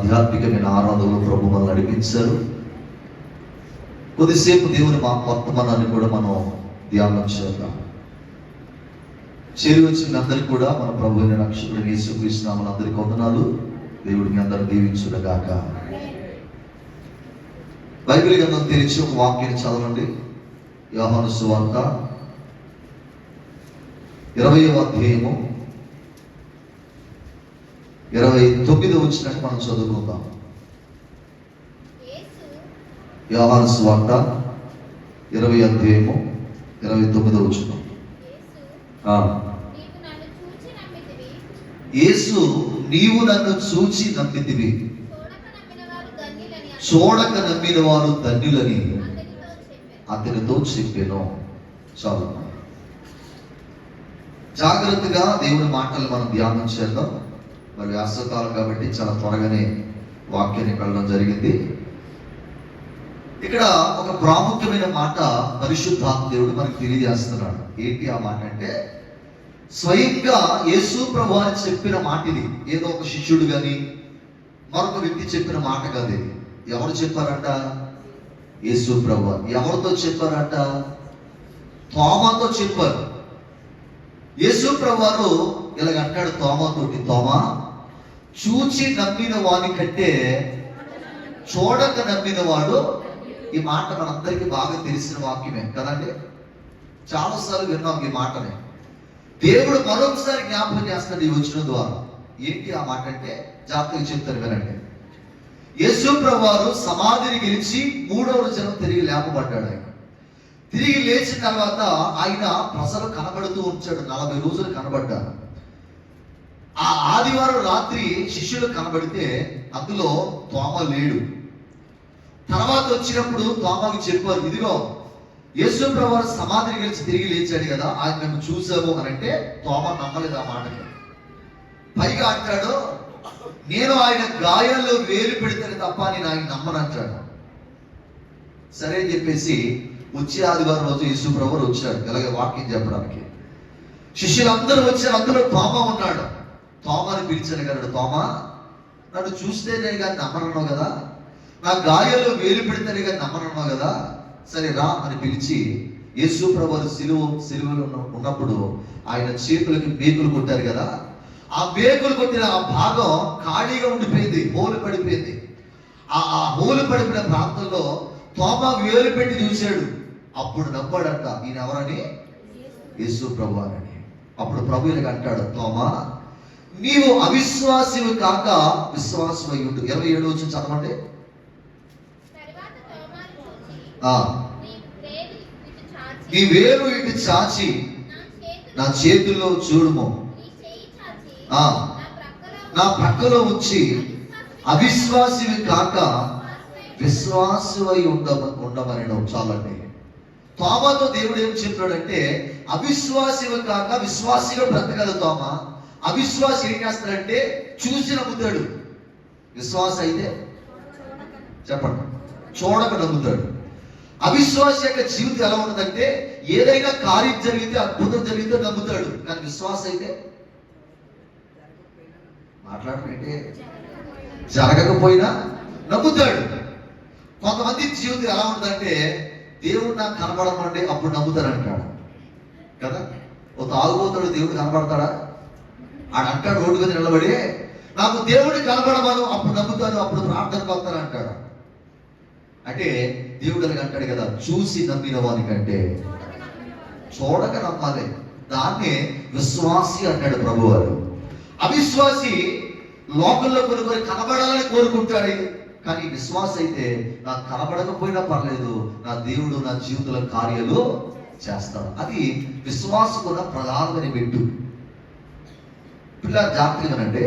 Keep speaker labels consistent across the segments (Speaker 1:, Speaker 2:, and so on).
Speaker 1: ఆధ్యాత్మికమైన ఆరాధనలు ప్రభు మనల్ని నడిపించారు. కొద్దిసేపు దేవుని వర్తమానాన్ని కూడా మనం ధ్యానం చేద్దాం. చేరి వచ్చిన అందరికీ కూడా మన ప్రభు అయిన రక్షకుడు యేసుక్రీస్తు నామమున అందరికీ వందనాలు. దేవుడు మీ అందరూ దీవించుగాక. బైబిల్ గ్రంథం తెరిచి ఒక వాక్యాన్ని చదవండి. యోహాను సువార్త 20వ అధ్యాయము 29వ వచనాన్ని మనం చదువుకుందాం. యోహాను సువార్త 20వ అధ్యాయము 29వ వచనం. యేసు, నీవు నన్ను చూచి నమ్మితివి, చూడక నమ్మిన వారు ధన్యులని అతనితో చెప్పాను. చాలు. జాగ్రత్తగా దేవుని మాటలు మనం ధ్యానం చేద్దాం. మరి వేసవకాలం కాబట్టి చాలా త్వరగానే వాక్యానికి వెళ్ళడం జరిగింది. ఇక్కడ ఒక ప్రాముఖ్యమైన మాట పరిశుద్ధాత్మ దేవుడు మనకు తెలియజేస్తున్నాడు. ఏంటి ఆ మాట అంటే, స్వయంగా యేసు ప్రభు అని చెప్పిన మాట ఇది. ఏదో ఒక శిష్యుడు కానీ మరొక వ్యక్తి చెప్పిన మాట కాదు ఇది. ఎవరు చెప్పారంట? యేసు ప్రభు. ఎవరితో చెప్పారంట? తోమాతో చెప్పారు. యేసు ప్రభువారు ఇలాగ అంటాడు తోమాతోటి, తోమా, చూచి నమ్మిన వాని కంటే చూడక నమ్మిన వాడు. ఈ మాట మనందరికీ బాగా తెలిసిన వాక్యమే కదండి. చాలాసార్లు విన్నాం ఈ మాటని. దేవుడు మరొకసారి జ్ఞాపకం చేస్తాడు ఈ వచనం ద్వారా. ఏంటి ఆ మాట అంటే, జాగ్రత్తగా చెప్తారు వినండి. యేసు ప్రభువారు సమాధిని గెలిచి 3వ రోజున తిరిగి లేపబడ్డాడు. ఆయన తిరిగి లేచిన తర్వాత ఆయన ప్రజలు కనబడుతూ ఉంచాడు. 40 రోజులు కనబడ్డారు. ఆ ఆదివారం రాత్రి శిష్యులు కనబడితే అందులో తోమ లేడు. తర్వాత వచ్చినప్పుడు తోమకి చెప్పారు, ఇదిగో యేసు ప్రభువారు సమాధిని గెలిచి తిరిగి లేచాడు కదా, ఆయన నన్ను చూసాము అని అంటే తోమ నమ్మలేదు ఆ మాటకి. పైగా అంటాడు, నేను ఆయన గాయాల్లో వేలు పెడితేనే తప్ప నేను ఆయన నమ్మనంటాడు. సరే అని చెప్పేసి వచ్చే ఆదివారం రోజు యేసు ప్రభువారు వచ్చాడు ఇలాగే వాక్యం చెప్పడానికి. శిష్యులందరూ వచ్చారు. అందులో తోమ ఉన్నాడు. తోమని పిలిచాడు కదా, తోమా, నన్ను చూస్తేనే కానీ నమ్మనన్నావు కదా, నా గాయాల్లో వేలు పెడితేనే కానీ నమ్మనన్నావు కదా, సరే రా అని పిలిచి యేసు ప్రభువారు సిలువలో ఉన్నప్పుడు ఆయన చేతులకి మేకులు కొట్టారు కదా, ఆ మేకులు కొట్టిన ఆ భాగం ఖాళీగా ఉండిపోయింది, హోలు పడిపోయింది. ఆ హోలు పడిపోయిన ప్రాంతంలో తోమ వేలు పెట్టి చూశాడు. అప్పుడు నమ్మాడంట, ఈయన ఎవరని? యేసు ప్రభువారని. అప్పుడు ప్రభు ఇలాగ అంటాడు, తోమా, నీవు అవిశ్వాసివి కాక విశ్వాసమై ఉండు. 27వ వచనం చదవండి. నీ వేలు ఇటు చాచి నా చేతుల్లో చూడుము, నా ప్రక్కలో ఉంచి అవిశ్వాసివి కాక విశ్వాసమై ఉండమని. చాలండి. తోమాతో దేవుడు ఏం చెప్పాడంటే, అవిశ్వాసివి కాక విశ్వాసిగా బ్రతకదు తోమ. అవిశ్వాసి ఏం చేస్తాడంటే చూసి నమ్ముతాడు. విశ్వాస అయితే చెప్పండి, చూడక నమ్ముతాడు. అవిశ్వాసి యొక్క జీవితం ఎలా ఉంటుందంటే, ఏదైనా కార్యం జరిగితే, అద్భుతం జరిగితే నమ్ముతాడు. కానీ విశ్వాస అయితే మాట్లాడమంటే జరగకపోయినా నమ్ముతాడు. కొంతమంది జీవితం ఎలా ఉంటుందంటే, దేవుడు నాకు కనబడమంటే అప్పుడు నమ్ముతాడంటాడు కదా. ఓ తాగుబోతాడు, దేవుడు కనబడతాడా? ఆడంటాడు రోడ్డు మీద నిలబడి, నాకు దేవుడు కనబడమను, అప్పుడు నమ్ముతాను, అప్పుడు ప్రార్థనకు వస్తాను అంటాడు. అంటే దేవుడు అని అంటాడు కదా, చూసి నమ్మిన వానికంటే చూడక నమ్మాలి. దాన్నే విశ్వాసి అంటాడు ప్రభువారు. అవిశ్వాసి లోకంలో కొన్ని కనబడాలని కోరుకుంటాడు. కానీ విశ్వాస అయితే, నాకు కనబడకపోయినా పర్లేదు, నా దేవుడు నా జీవితంలో కార్యాలు చేస్తాడు. అది విశ్వాసం కూడా ప్రధానమైన పెట్టు. పిల్లలు జాగ్రత్తగా అంటే,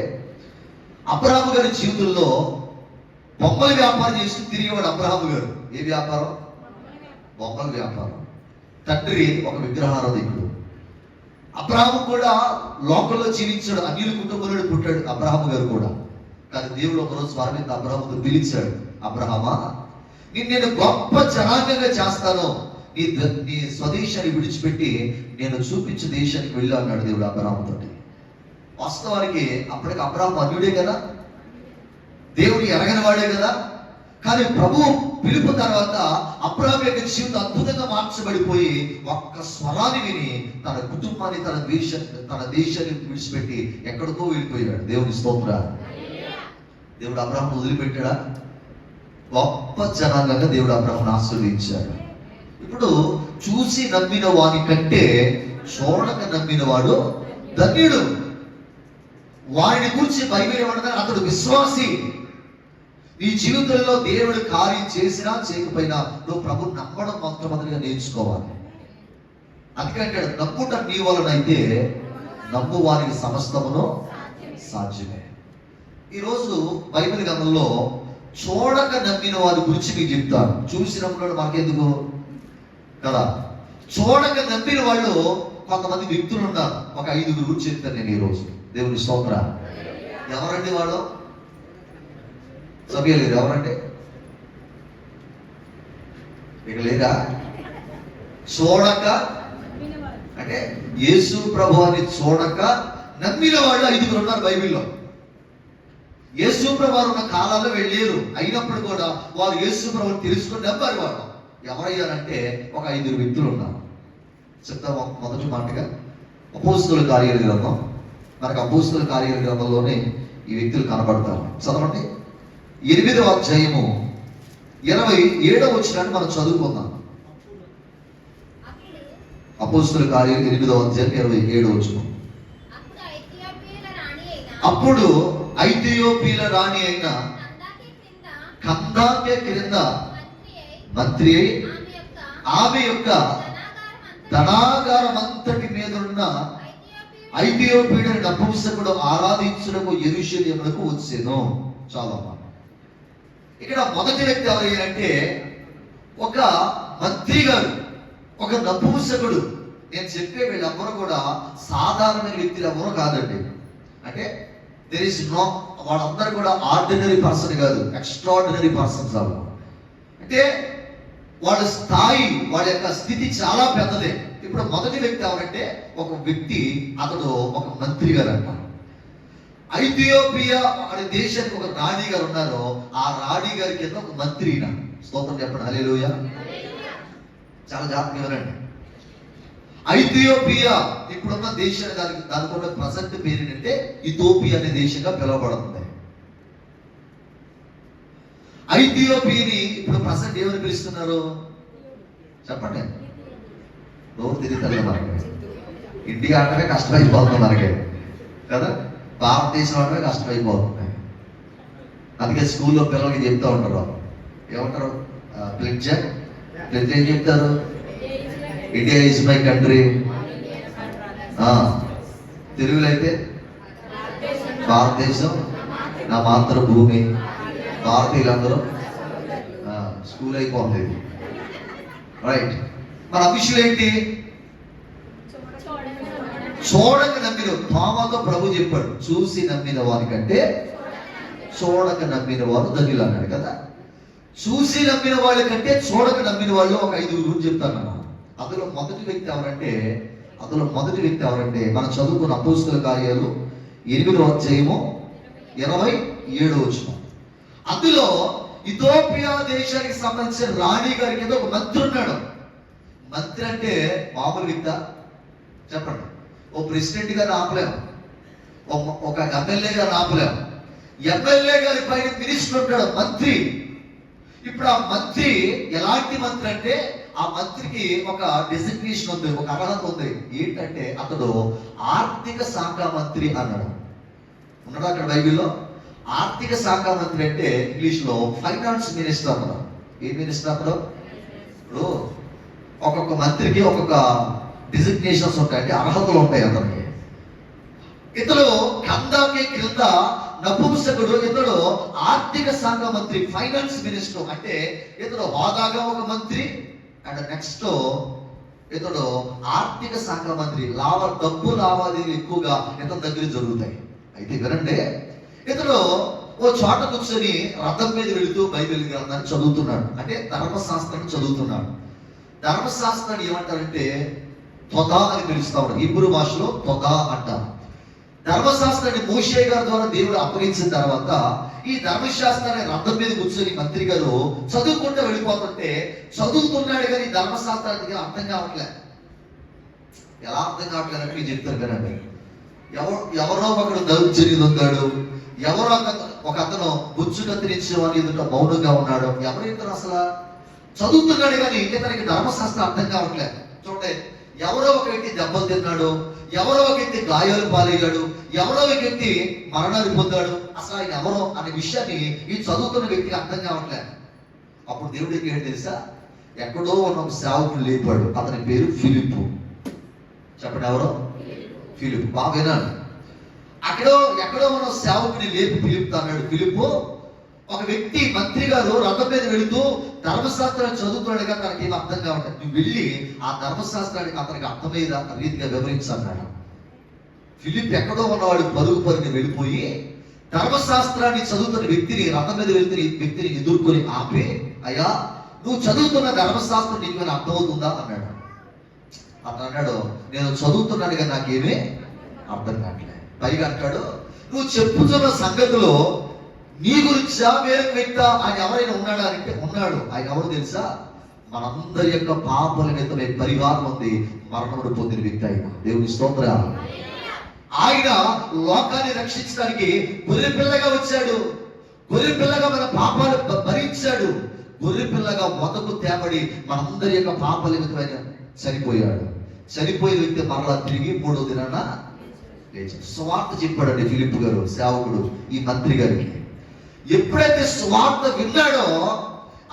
Speaker 1: అబ్రహాము గారి జీవితంలో బొమ్మల వ్యాపారం చేస్తూ తిరిగేవాడు అబ్రహాము గారు. ఏ వ్యాపారం? బొమ్మల వ్యాపారం. తండ్రి ఒక విగ్రహారాధికుడు. అబ్రహాము కూడా లోకంలో జీవించాడు. అన్యుల కుటుంబంలో పుట్టాడు అబ్రహాము గారు కూడా. కానీ దేవుడు ఒకరోజు స్వరమింద అబ్రహామును పిలిచాడు, అబ్రహామా, నేను గొప్ప జనాంగంగా చేస్తాను, నీ స్వదేశాన్ని విడిచిపెట్టి నేను చూపించే దేశానికి వెళ్ళు అన్నాడు దేవుడు అబ్రహాముతో. వాస్తవానికి అప్పటికి అబ్రహాము అన్యుడే కదా. దేవుని ఎరగని వాడే కదా. కానీ ప్రభు పిలుపు తర్వాత అబ్రాహాము యొక్క జీవితం అద్భుతంగా మార్చబడిపోయి ఒక్క స్వరాన్ని విని తన కుటుంబాన్ని తన దేశాన్ని విడిచిపెట్టి ఎక్కడికో వెళ్ళిపోయాడు. దేవుని స్తోత్ర. దేవుడు అబ్రాహామును వదిలిపెట్టాడా? గొప్ప జనాంగంగా దేవుడు అబ్రాహామును ఆశీర్వదించాడు. ఇప్పుడు చూసి నమ్మిన వాని కంటే చూడక నమ్మిన వాడు ధన్యుడు. వారిని గురించి బైబిల్ ఏమంటే అతడు విశ్వాసి. నీ జీవితంలో దేవుడు కార్యం చేసినా చేయకపోయినా నువ్వు ప్రభు నమ్మడం మొట్టమొదటిగా నేర్చుకోవాలి. అందుకంటే నమ్ముట నీ వలనైతే నమ్ము వారికి సమస్తమును సాధ్యమే. ఈరోజు బైబిల్ గ్రంథంలో చూడక నమ్మిన వారి గురించి మీకు చెప్తాను. చూసినప్పుడు మనకెందుకు కదా. చూడక నమ్మిన వాళ్ళు కొంతమంది వ్యక్తులు ఉన్నారు. ఒక 5 గురించి చెప్తాను నేను ఈరోజు. దేవుని స్తోత్ర. ఎవరండి వాళ్ళు? సభ్యులు లేరు. ఎవరంటే ఇక లేదా? చూడక అంటే యేసు ప్రభు అని చూడక నమ్మిన వాళ్ళు 5 ఉన్నారు బైబిల్లో. యేసు ప్రభు ఉన్న కాలాల్లో వెళ్ళారు. అయినప్పుడు కూడా వారు యేసు ప్రభుని తెలుసుకుని నమ్మారు. వాళ్ళు ఎవరయ్యారంటే ఒక 5 వ్యక్తులు ఉన్నారు. చెప్తా. మొదటి మాటగా అపోస్తలుల కార్యాల గ్రంథం. మనకు అపోస్తలుల కార్యాల గ్రంథంలోనే ఈ వ్యక్తులు కనబడతారు. చదవండి. 8వ అధ్యాయము 27వ వచనాన్ని మనం చదువుకుందాం. అపోస్తలుల కార్యాలు 8వ అధ్యాయం 27వ వచనం. అప్పుడు ఐథియోపియల రాణి అయిన కందాకే క్రింద మంత్రి అయి ఆమె యొక్క ధనాగారమంతటి మీద ఉన్న ఐథియోపియుడైన నపుంసకుడు ఆరాధించుటకు యెరూషలేమునకు వచ్చెను. చాలా ఇక్కడ మొదటి వ్యక్తి ఎవరయ్యారంటే ఒక మంత్రి గారు, ఒక నపుంసకుడు. నేను చెప్పే వీళ్ళెవ్వరు కూడా సాధారణ వ్యక్తులు ఎవరు కాదండి. అంటే దేర్ ఇస్ నో, వాళ్ళందరూ కూడా ఆర్డినరీ పర్సన్ కాదు, ఎక్స్ట్రాడినరీ పర్సన్స్. వాళ్ళు అంటే వాళ్ళ స్థాయి, వాళ్ళ యొక్క స్థితి చాలా పెద్దదే. ఇప్పుడు మొదటి వ్యక్తి ఎవరంటే ఒక వ్యక్తి, అతడు ఒక మంత్రి గారు అంట. ఐథియోపియా అనే దేశానికి ఒక రాణి గారు ఉన్నారు. ఆ రాణి గారి కింద ఒక మంత్రి. స్తోత్రం చెప్పండి. హల్లెలూయా. చాలా జాగ్రత్తగా వినండి. ఐథియోపియా ఇప్పుడున్న దేశాన్ని దానికి ఉన్న ప్రజెంట్ పేరు ఏంటంటే ఇథియోపియా అనే దేశంగా పిలువబడుతుంది. ఐథియోపియాని ఇప్పుడు ప్రజెంట్ ఏమని పిలుస్తున్నారు చెప్పండి. నోరు తిరుగుతుంది మనకి. ఇండియా అంటే కష్టమైపోతుంది మనకి కదా. భారతదేశం అంటే కష్టమైపోతుంది. అందుకే స్కూల్లో పిల్లలకి చెప్తూ ఉంటారు. ఏమంటారు? ప్లెడ్జ్ ఏం చెప్తారు? India is my country. తెలుగులో అయితే భారతదేశం నా మాతృభూమి. భారతీయులందరూ స్కూల్ అయిపోతుంది. రైట్. మన అఫీషియల్ ఏంటి? చూడక నమ్మిన. తోమాతో ప్రభు చెప్పాడు, చూసి నమ్మిన వారికంటే చూడక నమ్మిన వారు ధన్యులు అన్నాడు కదా. చూసి నమ్మిన వాళ్ళ కంటే చూడక నమ్మిన వాళ్ళు ఒక 5 గురించి చెప్తాను. అందులో మొదటి వ్యక్తి ఎవరంటే మనం చదువుకున్న అపోస్తలుల కార్యాలు 8వ అధ్యాయము 27వ వచనం. అందులో ఇథియోపియా దేశానికి సంబంధించిన రాణి గారి కింద ఒక మంత్రి ఉన్నాడు. మంత్రి అంటే మామూలు వ్యక్తి చెప్పండి. ఓ ప్రెసిడెంట్ గారు ఆపలేము, ఒక ఎమ్మెల్యే గారు ఆపలేము. ఎమ్మెల్యే గారి పైన మినిస్టర్ ఉంటాడు, మంత్రి. ఇప్పుడు ఆ మంత్రి ఎలాంటి మంత్రి అంటే ఆ మంత్రికి ఒక డెసిగ్నేషన్ ఉంది, ఒక అర్హత ఉంది. ఏంటంటే అతడు ఆర్థిక శాఖ మంత్రి అన్నాడు. ఉన్నాడు అక్కడ బైబిల్లో. ఆర్థిక శాఖ మంత్రి అంటే ఇంగ్లీష్ లో ఫైనాన్స్ మినిస్టర్ అన్నారు. ఏ మినిస్టర్ అప్పుడు? ఇప్పుడు ఒక్కొక్క మంత్రికి ఒక్కొక్క డిజిగ్నేషన్స్ ఉంటాయండి, అర్హతలు ఉంటాయి అతనికి. ఇతడు కందాకి క్రింద నపుంసకుడు. ఇతడు ఆర్థిక శాఖ మంత్రి, ఫైనాన్స్ మినిస్టర్. అంటే ఇతడు హోదాగా ఒక మంత్రి. అండ్ నెక్స్ట్ ఇతడు ఆర్థిక శాఖ మంత్రి. డబ్బు లావాదేవీలు ఎక్కువగా ఇతని దగ్గర జరుగుతాయి. అయితే వినండి, ఇతడు ఓ చోట కూర్చొని రథం మీద వెళుతూ బైబిల్ గ్రంథాన్ని చదువుతున్నాడు. అంటే ధర్మశాస్త్రాన్ని చదువుతున్నాడు. ధర్మశాస్త్రాన్ని ఏమంటారంటే తొదా అని పిలుస్తా ఉంటారు. హిబ్రూ భాషలో తొదా అంటారు. ధర్మశాస్త్రాన్ని మోషే గారి ద్వారా దేవుడు అప్పగించిన తర్వాత ఈ ధర్మశాస్త్రాన్ని రథం మీద కూర్చొని మంత్రి గారు చదువుకుంటూ వెళ్ళిపోతుంటే చదువుతున్నాడు కానీ ధర్మశాస్త్రానికి అర్థం కావట్లేదు. ఎలా అర్థం కావట్లేదంటే మీరు చెప్తారు కదండి. ఎవరో ఒకడు దౌర్జన్యం దొంగాడు, ఎవరో ఒక అతను బుచ్చు కత్తిరించే వారి ఎదుట మౌనంగా ఉన్నాడు. ఎవరైతే అసలు చదువుతున్నాడు కానీ ఇతనికి ధర్మశాస్త్రం అర్థం కావట్లేదు. చూడండి, ఎవరో ఒక వ్యక్తి దెబ్బలు తిన్నాడు, ఎవరో ఒక వ్యక్తి గాయాలు పాలయ్యాడు, ఎవరో ఒక వ్యక్తి మరణాన్ని పొందాడు. అసలు ఆయన ఎవరో అనే విషయాన్ని ఈ చదువుతున్న వ్యక్తికి అర్థం కావట్లేదు. అప్పుడు దేవుడికి ఏంటి తెలుసా, ఎక్కడో ఉన్న ఒక సేవకుడు లేపాడు. అతని పేరు ఫిలిప్పు. చెప్పండి, ఎవరో ఫిలిప్. బాగా వినాలి. ఎక్కడో ఉన్న సేవకుని లేపి ఫిలిప్ అన్నాడు, ఫిలిప్పు, ఒక వ్యక్తి మంత్రి గారు రథం మీద వెళుతూ ధర్మశాస్త్రాన్ని చదువుతున్నాడుగా తనకి ఏం అర్థం కావట్లేదు. నువ్వు వెళ్ళి ఆ ధర్మశాస్త్రానికి అతనికి అర్థమయ్యేదా రీతిగా వివరించన్నాడు. ఫిలిప్ ఎక్కడో ఉన్నవాడు పరుగుని వెళ్ళిపోయి ధర్మశాస్త్రాన్ని చదువుతున్న వ్యక్తిని, రథం మీద వెళ్తున్న వ్యక్తిని ఎదుర్కొని ఆపి, అయ్యా, నువ్వు చదువుతున్న ధర్మశాస్త్రం నీకు ఏమైనా అర్థమవుతుందా అన్నాడు. అతను అన్నాడు, నేను చదువుతున్నాను కానీ నాకేమీ అర్థం కావట్లేదు. పైగా అంటాడు, నువ్వు చెప్పుతున్న సంగతిలో నీ గురించా వేరొక వ్యక్తి ఆయన ఎవరైనా ఉన్నాడా అంటే ఉన్నాడు. ఆయన ఎవరు తెలుసా, మనందరి యొక్క పాపల నిమిత్తమై పరిహారం ఉంది మరణమును పొందిన వ్యక్తి ఆయన. దేవుని స్తోత్రం. ఆయన లోకాన్ని రక్షించడానికి గొర్రె పిల్లగా వచ్చాడు. గొర్రె పిల్లగా మన పాపాలు భరించాడు. గొర్రె పిల్లగా వదకు తేబడి మనందరి యొక్క పాపల నిమిత్తమైన చనిపోయాడు. చనిపోయిన వ్యక్తి మరలా తిరిగి 3వ దినాన లేచాడు. స్వార్థ చెప్పాడండి ఫిలిప్ గారు, సేవకుడు ఈ మంత్రి గారికి. ఎప్పుడైతే స్వార్థ విన్నాడో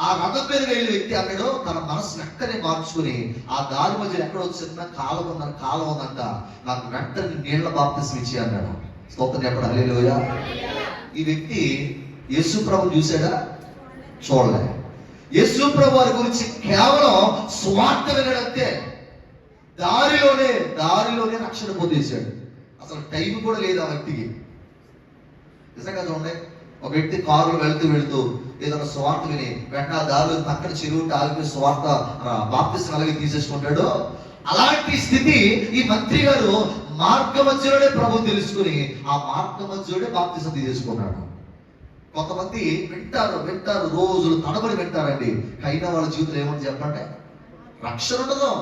Speaker 1: ఆ రథం మీద వెళ్ళిన వ్యక్తి అన్నాడు, తన మనసు వెంటనే మార్చుకుని ఆ దారి మధ్యలో ఎక్కడో చిన్న కాలం ఉందంట, నాకు వెంటనే నీళ్ల బాప్తిస్మం ఇచ్చి అన్నాడు. స్తోత్రం ఎప్పుడు హల్లెలూయా. ఈ వ్యక్తి యేసు ప్రభు చూశాడా? చూడలే. యేసు ప్రభు వారి గురించి కేవలం స్వార్థ వినడంతే. దారిలోనే రక్షణ పొందేశాడు. అసలు టైం కూడా లేదు ఆ వ్యక్తికి. నిజంగా చూడండి, ఒక వ్యక్తి కారులో వెళుతూ ఏదైనా స్వార్థ విని వెంటనే దారిలో పక్కన చెరువు ఆగిపోయి స్వార్థ బాప్తిస్మం అలాగే తీసేసుకుంటాడు. అలాంటి స్థితి ఈ మంత్రి గారు మార్గ మధ్యలోనే ప్రభు తెలుసుకుని ఆ మార్గ మధ్యలోనే బాప్తిస్మం తీసేసుకున్నాడు. కొంతమంది వింటారు రోజులు తడబడి వింటారండి. అయినా వాళ్ళ జీవితంలో ఏమని చెప్పండి, రక్షణ ఉండదు.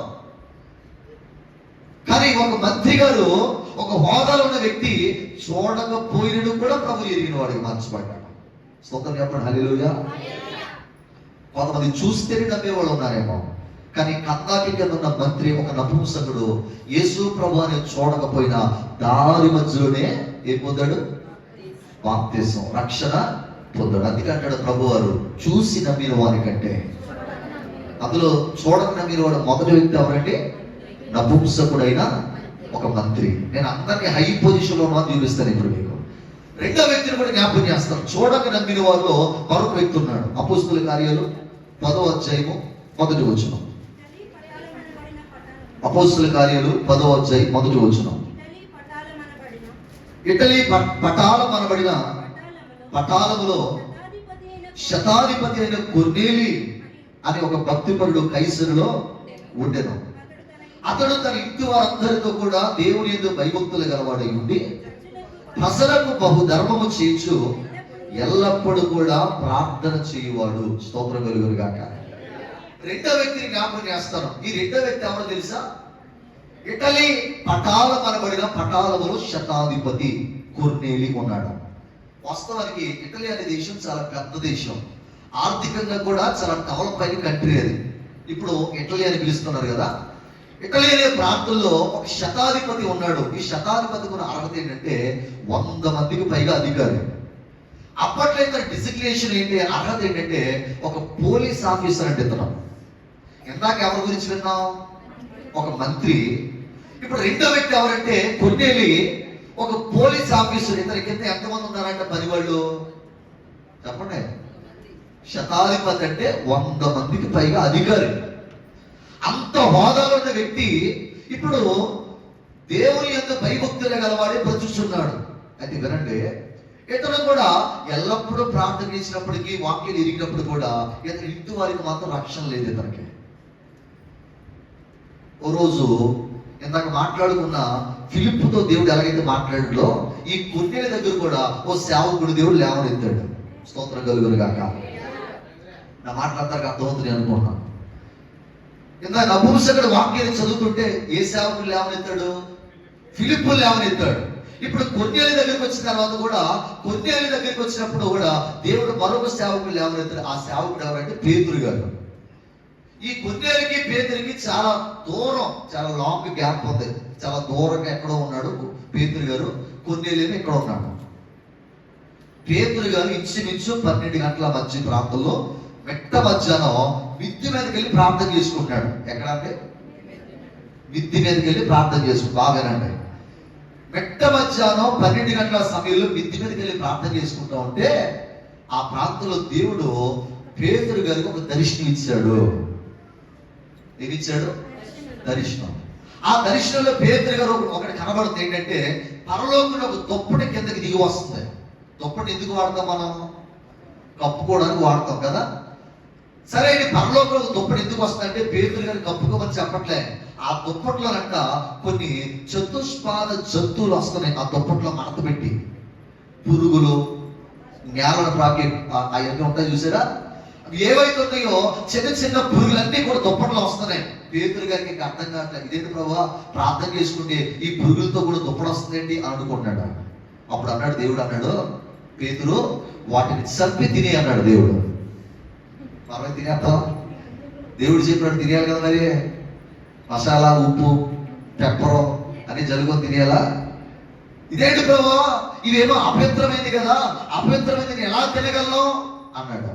Speaker 1: కానీ ఒక మంత్రి గారు, ఒక హోదాలో ఉన్న వ్యక్తి చూడకపోయినడు కూడా ప్రభు ఎరిగిన వాడికి మార్చబడ్డాడు. స్తోత్రం చెప్పండి హల్లెలూయా. కొంతమంది చూస్తేనే నమ్మేవాళ్ళు ఉన్నారేమో, కానీ కన్నాకి కింద ఉన్న మంత్రి ఒక నపుంసకుడు యేసు ప్రభు అని చూడకపోయినా దారి మధ్యలోనే ఏం పొందాడు? బాప్తిస్మం, రక్షణ పొందాడు. అందుకంటాడు ప్రభు వారు, చూసి నమ్మిన వారి కంటే. అందులో చూడక నమ్మిన వాడు మొదటి వ్యక్తి ఎవరంటే నపుంసకుడైన ఒక మంత్రి. నేను అందరినీ హై పొజిషన్ లో ఉన్నది చూపిస్తాను ఇప్పుడు మీకు. రెండో వ్యక్తిని కూడా జ్ఞాపకం చేస్తాను. చూడక నమ్మిన వారిలో మరొక వ్యక్తి ఉన్నాడు. అపోస్తలుల కార్యాలు 10వ అధ్యాయము 1వ వచనం. అపోస్తలుల కార్యాలు 10వ అధ్యాయం 1వ వచనం. ఇటలీ పటాలమనబడిన పటాలములో శతాధిపతి అయిన కొర్నేలి అని ఒక భక్తిపరుడు కైసరులో ఉండెను. అతడు తన ఇంటి వారందరితో కూడా దేవుని యందు భయభక్తులు గలవాడై ఉండి ప్రజలకు బహు ధర్మము చేయించు ఎల్లప్పుడూ కూడా ప్రార్థన చేయువాడు. స్తోత్రం కలుగును గాక. రెండో వ్యక్తిని జ్ఞాపకం చేస్తాను. ఈ రెండో వ్యక్తి ఎవరో తెలుసా? ఇటలీ పటాలమనబడిన పటాలములో శతాధిపతి కొర్నేలి ఉన్నాడు. వాస్తవానికి ఇటలీ అనే దేశం చాలా పెద్ద దేశం. ఆర్థికంగా కూడా చాలా డెవలప్ అయిన కంట్రీ అది. ఇప్పుడు ఇటలీ అని పిలుస్తున్నారు కదా. ఇటలీ అనే ప్రాంతంలో ఒక శతాధిపతి ఉన్నాడు. ఈ శతాధిపతికి ఉన్న అర్హత ఏంటంటే 100 మందికి పైగా అధికారి. అప్పట్లో అయితే డిజిగ్నేషన్ ఏంటి, అర్హత ఏంటంటే ఒక పోలీస్ ఆఫీసర్ అంటే ఇతను. ఇందాక ఎవరి గురించి విన్నాం? ఒక మంత్రి. ఇప్పుడు రెండో వ్యక్తి ఎవరంటే కొర్నేలి, ఒక పోలీస్ ఆఫీసర్. ఇతని కింద ఎంతమంది ఉన్నారంటే 10 వాళ్ళు. చెప్పండి, శతాధిపతి అంటే 100 మందికి పైగా అధికారి. అంత హోదాలో ఉన్న వ్యక్తి ఇప్పుడు దేవుని యొక్క భయభక్తులు గలవాడే బ్రతుకుతున్నాడు. అయితే వినండి, ఇతను కూడా ఎల్లప్పుడూ ప్రార్థన చేసినప్పటికీ, వాక్యాలు ఎరిగినప్పుడు కూడా ఇతను ఇంటి వారికి మాత్రం రక్షణ లేదు ఇతనికి. ఓ రోజు ఇందాక మాట్లాడుకున్న ఫిలిప్పుతో దేవుడు ఎలాగైతే మాట్లాడాడో ఈ కొన్నేళ్ళ దగ్గర కూడా ఓ సేవకుడు దేవుడు లేవనెత్తాడు. స్తోత్రం కలుగును గాక. నా మాట్లాడతానికి అర్థమవుతుంది అనుకున్నాను. ఇందాక నపుంసకుడు వాక్యాన్ని చదువుతుంటే ఏ సేవకుడు లేవనెత్తాడు? ఫిలిప్పు లేవనెత్తాడు. ఇప్పుడు కొన్నేళ్ళ దగ్గరికి వచ్చిన తర్వాత కూడా, కొన్నేళ్ళ దగ్గరికి వచ్చినప్పుడు కూడా దేవుడు మరొక సేవకుడు లేవనెత్తాడు. ఆ సేవకుడు ఎవరంటే పేతురు గారు. ఈ కొన్నేళ్ళకి పేతురికి చాలా దూరం, చాలా లాంగ్ గ్యాప్ ఉంది. చాలా దూరంగా ఎక్కడో ఉన్నాడు పేతురు గారు, కొన్నేళ్ళేమో ఇక్కడ ఉన్నాడు. పేతురు గారు ఇంచుమించు 12 గంటల మధ్య ప్రాంతంలో మెట్ట మధ్యాహ్నం మిద్ది మీదకి వెళ్ళి ప్రార్థన చేసుకుంటాడు. ఎక్కడ అంటే మిద్ది మీదకి వెళ్ళి ప్రార్థన చేసుకుంటాడు. బాగానండి. మెట్ట మధ్యాహ్నం 12 గంటల సమయంలో మిద్ది మీదకి వెళ్ళి ప్రార్థన చేసుకుంటా ఉంటే ఆ ప్రాంతంలో దేవుడు పేతురు గారికి ఒక దర్శనం ఇచ్చాడు. ఏమిచ్చాడు? దర్శనం. ఆ దర్శనంలో పేతురు గారు ఒకటి కనబడుతుంది. ఏంటంటే పరలోకంలో ఒక దుప్పటి కిందకి దిగి వస్తుంది. దుప్పటి ఎందుకు వాడతాం మనం? కప్పుకోవడానికి వాడతాం కదా. సరే, ఇది పరలోకంలో దుప్పటి ఎందుకు వస్తుందంటే పేతురు గారు కప్పుకోమని చెప్పట్లే. ఆ దుప్పట్లోనంట కొన్ని చతుష్పాద జంతువులు వస్తున్నాయి. ఆ దుప్పట్లో మడత పెట్టి పురుగులు, నేలను ప్రాకి అవన్నీ ఉంటాయి చూసారా? ఏవైతే ఉన్నాయో చిన్న చిన్న పురుగులన్నీ కూడా దుప్పట్లో వస్తున్నాయి. పేతురు గారికి ఇంకా అర్థం కావట్లేదు. ఇదేంటి ప్రభువా, ప్రార్థన చేసుకుంటే ఈ పురుగులతో కూడా దుప్పటి వస్తుందండి అని అనుకుంటున్నాడు. అప్పుడు అన్నాడు దేవుడు, అన్నాడు పేతురు, వాటిని చంపి తినే అన్నాడు దేవుడు. మనం తినేస్తాం? దేవుడు చెప్పినట్టు తినేయాలి కదా. మరి మసాలా, ఉప్పు, పెప్పరు అని జలుగుని తినేయాలా? ఇదేంటి ప్రభు, ఇవేమో అపవిత్రమైంది కదా, అపవిత్రమైంది నేను ఎలా తినగలను అన్నాడు.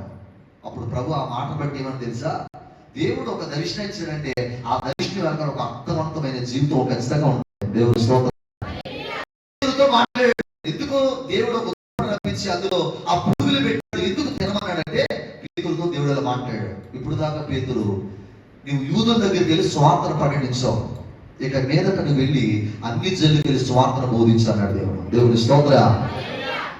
Speaker 1: అప్పుడు ప్రభు ఆ మాట బట్టి ఏమని తెలుసా, దేవుడు ఒక దర్శనం ఇచ్చాడంటే ఆ దర్శనం వెనక ఒక అర్థవంతమైన జీవితం ఖచ్చితంగా ఉంటుంది. దేవుడు స్తోత్రం. దేవుడితో మాట్లాడాడు. ఎందుకు దేవుడు ఒక రప్పించి అందులో ఆ పురుగులు పెట్టాడు? ఎందుకు తినమన్నాడంటే పేతురుతో దేవుడు అలా మాట్లాడాడు. ఇప్పుడు దాకా పేతురు, నువ్వు యూదుల దగ్గరికి వెళ్ళి స్వార్థను ప్రకటించావు, ఇక మీదట నువ్వు వెళ్ళి అన్ని జల్లుకి వెళ్ళి స్వార్థను బోధించాడు దేవుడు. దేవుడి స్తోత్ర.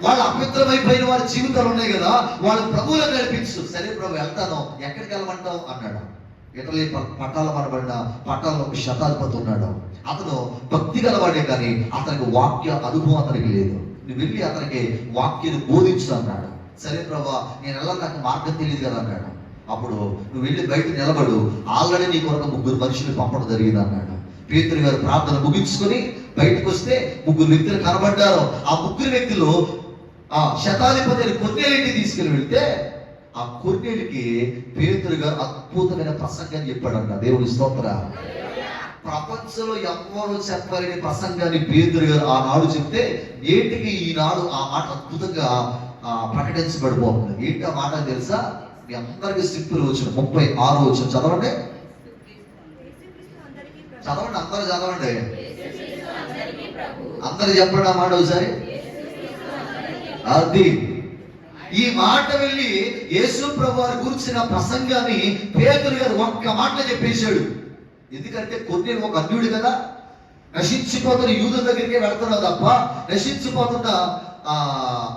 Speaker 1: వాళ్ళు అపవిత్రమైపోయిన వారి జీవితాలు ఉన్నాయి కదా, వాళ్ళు ప్రభువులను నడిపించు. సరే ప్రభు, వెళ్తాను. ఎక్కడికి వెళ్ళమంటావు అన్నాడు. ఇటలీ పట్టాల మనబడిన పట్టాలలో ఒక శతాధిపతి ఉన్నాడు. అతను భక్తి గలవాడే, కానీ అతనికి వాక్య అనుభవం అతనికి లేదు. నువ్వు వెళ్ళి అతనికి వాక్యాన్ని బోధించు అన్నాడు. సరే ప్రభు, నేను వెళ్ళాలి, నాకు మార్గం తెలియదు కదా అన్నాడు. అప్పుడు నువ్వు వెళ్ళి బయట నిలబడు, ఆల్రెడీ నీ కొరకు 3 మనుషులు పంపడం జరిగింది అన్నాడు. పేతురు గారు ప్రార్థన ముగించుకొని బయటకు వస్తే 3 వ్యక్తులు కనబడ్డారు. ఆ 3 వ్యక్తులు ఆ శతాధిపతి కొన్నేళ్ళకి తీసుకెళ్ళి వెళ్తే ఆ కొన్నేళ్ళకి పేతురు గారు అద్భుతమైన ప్రసంగాన్ని చెప్పాడంట. దేవుడి స్తోత్ర. ప్రపంచంలో ఎవ్వరూ చెప్పలేని ప్రసంగాన్ని పేతురు గారు ఆనాడు చెప్తే నేటికి ఈనాడు ఆ మాట అద్భుతంగా ప్రకటించబడిపోతుంది. ఏంటి ఆ మాట తెలుసా? మీ అందరికీ సింపుల్ వచ్చిన 36 వచ్చిన చదవండి. చదవండి, అందరూ చదవండి. అందరు చెప్పండి ఆ మాట ఒకసారి. అది ఈ మాట వెళ్ళి యేసు ప్రభు వారి గురించిన ప్రసంగాన్ని పేతురు గారు ఒక్క మాటలో చెప్పేశాడు. ఎందుకంటే కొన్ని ఒక అన్యుడు కదా, నశించిపోతున్న యూదుల దగ్గరికి వెళ్తున్నావు తప్ప నశించిపోతున్న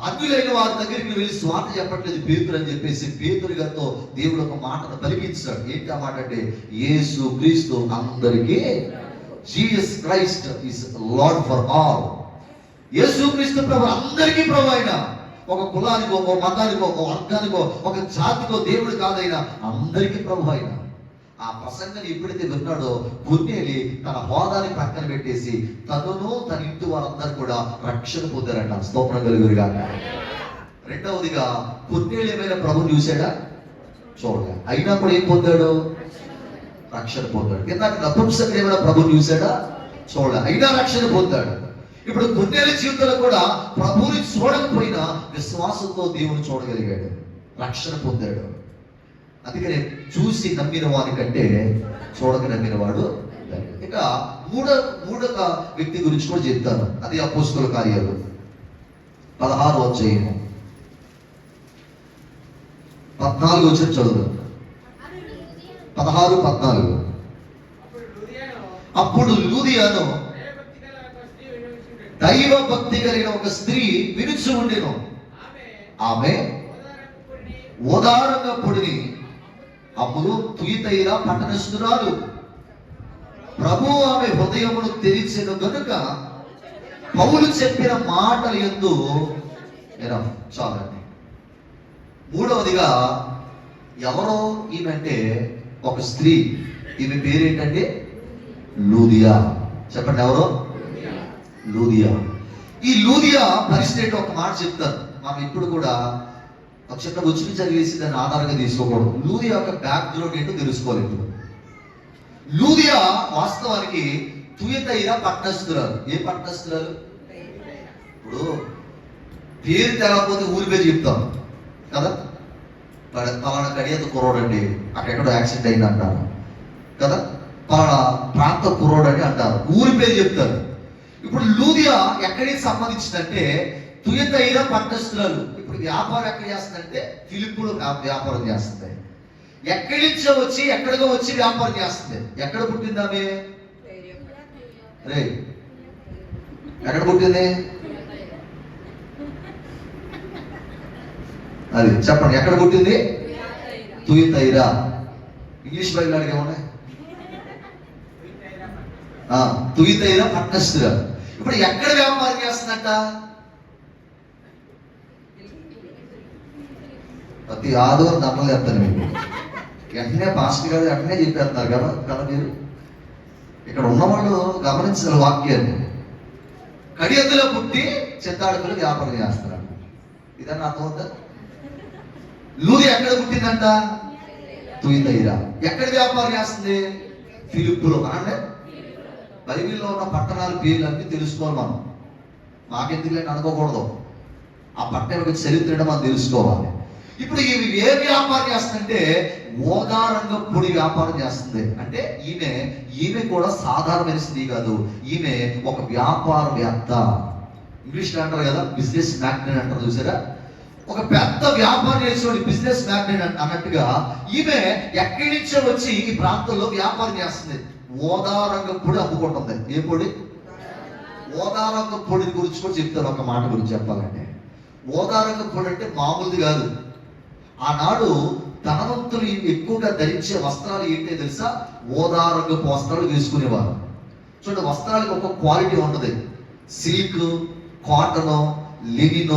Speaker 1: అన్యులైన వారి దగ్గరికి వెళ్ళి స్వార్థ చెప్పట్లేదు పేతురు అని చెప్పేసి పేతురు గారితో దేవుడు ఒక మాటను పలికించాడు. ఏంటి ఆ మాట అంటే, యేసు క్రీస్తు అందరికీ, Jesus Christ is lord for all. Yesu Kristu ప్రభు అందరికీ ప్రభు. ఆయన ఒక కులానికో, ఒక మతానికో, ఒక వర్గానికో, ఒక జాతికో దేవుడు కాదైనా అందరికీ ప్రభు. ఆయన ఆ ప్రసంగాన్ని ఎప్పుడైతే విన్నాడో కొన్నేలి తన హోదాని పక్కన పెట్టేసి తనను తన ఇంటి వారందరూ కూడా రక్షణ పొందారంట. స్తోత్రం కలుగురుగా. రెండవదిగా కొన్నేళ్ళు ఏమైనా ప్రభుని చూశాడా? చూడలే. అయినా కూడా ఏం పొందాడు? రక్షణ పొందాడు. ఇందాక నపుంసకుడు ఏమైనా ప్రభుని చూశాడా? చూడలే. అయినా రక్షణ పొందాడు. ఇప్పుడు కొన్నేళ్ళ జీవితంలో కూడా ప్రభువుని చూడకపోయినా విశ్వాసంతో దేవుని చూడగలిగాడు, రక్షణ పొందాడు. అందుకనే చూసి నమ్మిన వాడి కంటే చూడక నమ్మిన వాడు. ఇక మూడవ వ్యక్తి గురించి కూడా చెప్తాను. అది అపోస్తలుల కార్యాలు 16వ అధ్యాయము 14 వచ్చిన చదువు. 16-14. అప్పుడు లూదియాను దైవ భక్తి కలిగిన ఒక స్త్రీ వినుచు ఉండెను. ఆమె ఓదారంగా పొడిని అప్పుడు తుయితైరా పట్టణస్థురాలు. ప్రభు ఆమె హృదయమును తెరిచెను గనుక పౌలు చెప్పిన మాటలు యందు చాలండి. మూడవదిగా ఎవరో ఈమె అంటే ఒక స్త్రీ. ఈమె పేరేంటంటే లూదియా. చెప్పండి, ఎవరో? లూదియా. ఈ లూదియా పరిస్థితి ఒక మాట చెప్తారు. మనం ఇప్పుడు కూడా ఒక చిన్న రుచిని చదివేసి దాన్ని ఆధారంగా తీసుకోకూడదు. లూదియా యొక్క బ్యాక్గ్రౌండ్ ఏంటో తెలుసుకోవాలి. ఇప్పుడు లూదియా వాస్తవానికి తుయతైరా పట్టణస్తురాలు. ఏ పట్టణస్తురాలు? ఇప్పుడు పేరు తెలకపోతే ఊరి పేరు చెప్తాం కదా. పలానా కడియత కుర్రోడండి, అక్కడెక్కడో యాక్సిడెంట్ అయింది అంటారు కదా. పలానా ప్రాంత కుర్రోడని అంటారు, ఊరి పేరు చెప్తారు. ఇప్పుడు లూదియా ఎక్కడికి సంబంధించిందంటే తుయతైరా పట్టణస్తురాలు. ఇప్పుడు వ్యాపారం ఎక్కడ చేస్తుందంటే ఫిలిప్పులో వ్యాపారం చేస్తుంది. ఎక్కడి నుంచో వచ్చి ఎక్కడికో వచ్చి వ్యాపారం చేస్తుంది. ఎక్కడ పుట్టింది ఆమె? రే, ఎక్కడ పుట్టింది? అది చెప్పండి, ఎక్కడ పుట్టింది? తుయతైరా. ఇంగ్లీష్ బైబిల్ అడిగే ఉన్నాయి. తుయతైరా పట్టణస్తురాలు. ఇప్పుడు ఎక్కడ వ్యాపారం చేస్తుందంట? ప్రతి ఆదివారం దండలు చెప్తాను మీకు. వెంటనే పాస్టర్ గారు వెంటనే చెప్పేస్తున్నారు కదా మీరు. ఇక్కడ ఉన్నవాళ్ళు గమనించాలి వాక్యాన్ని. కడియత్తులో పుట్టి చిత్తాడుకులు వ్యాపారం చేస్తున్నారు. ఇదన్నా అర్థమవుతా? లూది ఎక్కడ పుట్టిందంట? తుయతైరా. ఎక్కడ వ్యాపారం చేస్తుంది? ఫిలిప్పులో. అంటే బైబిల్లో ఉన్న పట్టణాల పేర్లన్నీ తెలుసుకోవాలి మనం. మాకెందుకు అనుకోకూడదు. ఆ పట్టణ చరిత్ర మనం తెలుసుకోవాలి. ఇప్పుడు ఇవి ఏ వ్యాపారం చేస్తుందంటే ఓదారంగ పొడి వ్యాపారం చేస్తుంది. అంటే ఈమె కూడా సాధారణమైన స్త్రీ కాదు. ఈమె ఒక వ్యాపారవేత్త. ఇంగ్లీష్లో అంటారు కదా, బిజినెస్ మ్యాగ్నెట్ అంటారు, చూసారా? ఒక పెద్ద వ్యాపారం చేసేవాడు బిజినెస్ మ్యాగ్నెట్ అన్నట్టుగా ఈమె ఎక్కడి నుంచో వచ్చి ఈ ప్రాంతంలో వ్యాపారం చేస్తుంది. ఓదారంగ పొడి అమ్ముకుంటుంది. ఏ పొడి? ఓదారంగ పొడి గురించి కూడా చెప్తారు. ఒక మాట గురించి చెప్పాలంటే, ఓదారంగ పొడి అంటే మామూలుది కాదు. ఆనాడు ధనవంతులు ఎక్కువగా ధరించే వస్త్రాలు ఏంటో తెలుసా? ఓదారంగపు వస్త్రాలు వేసుకునేవారు. చూడండి, వస్త్రాలకు ఒక క్వాలిటీ ఉంటుంది. Silk, cotton, linen.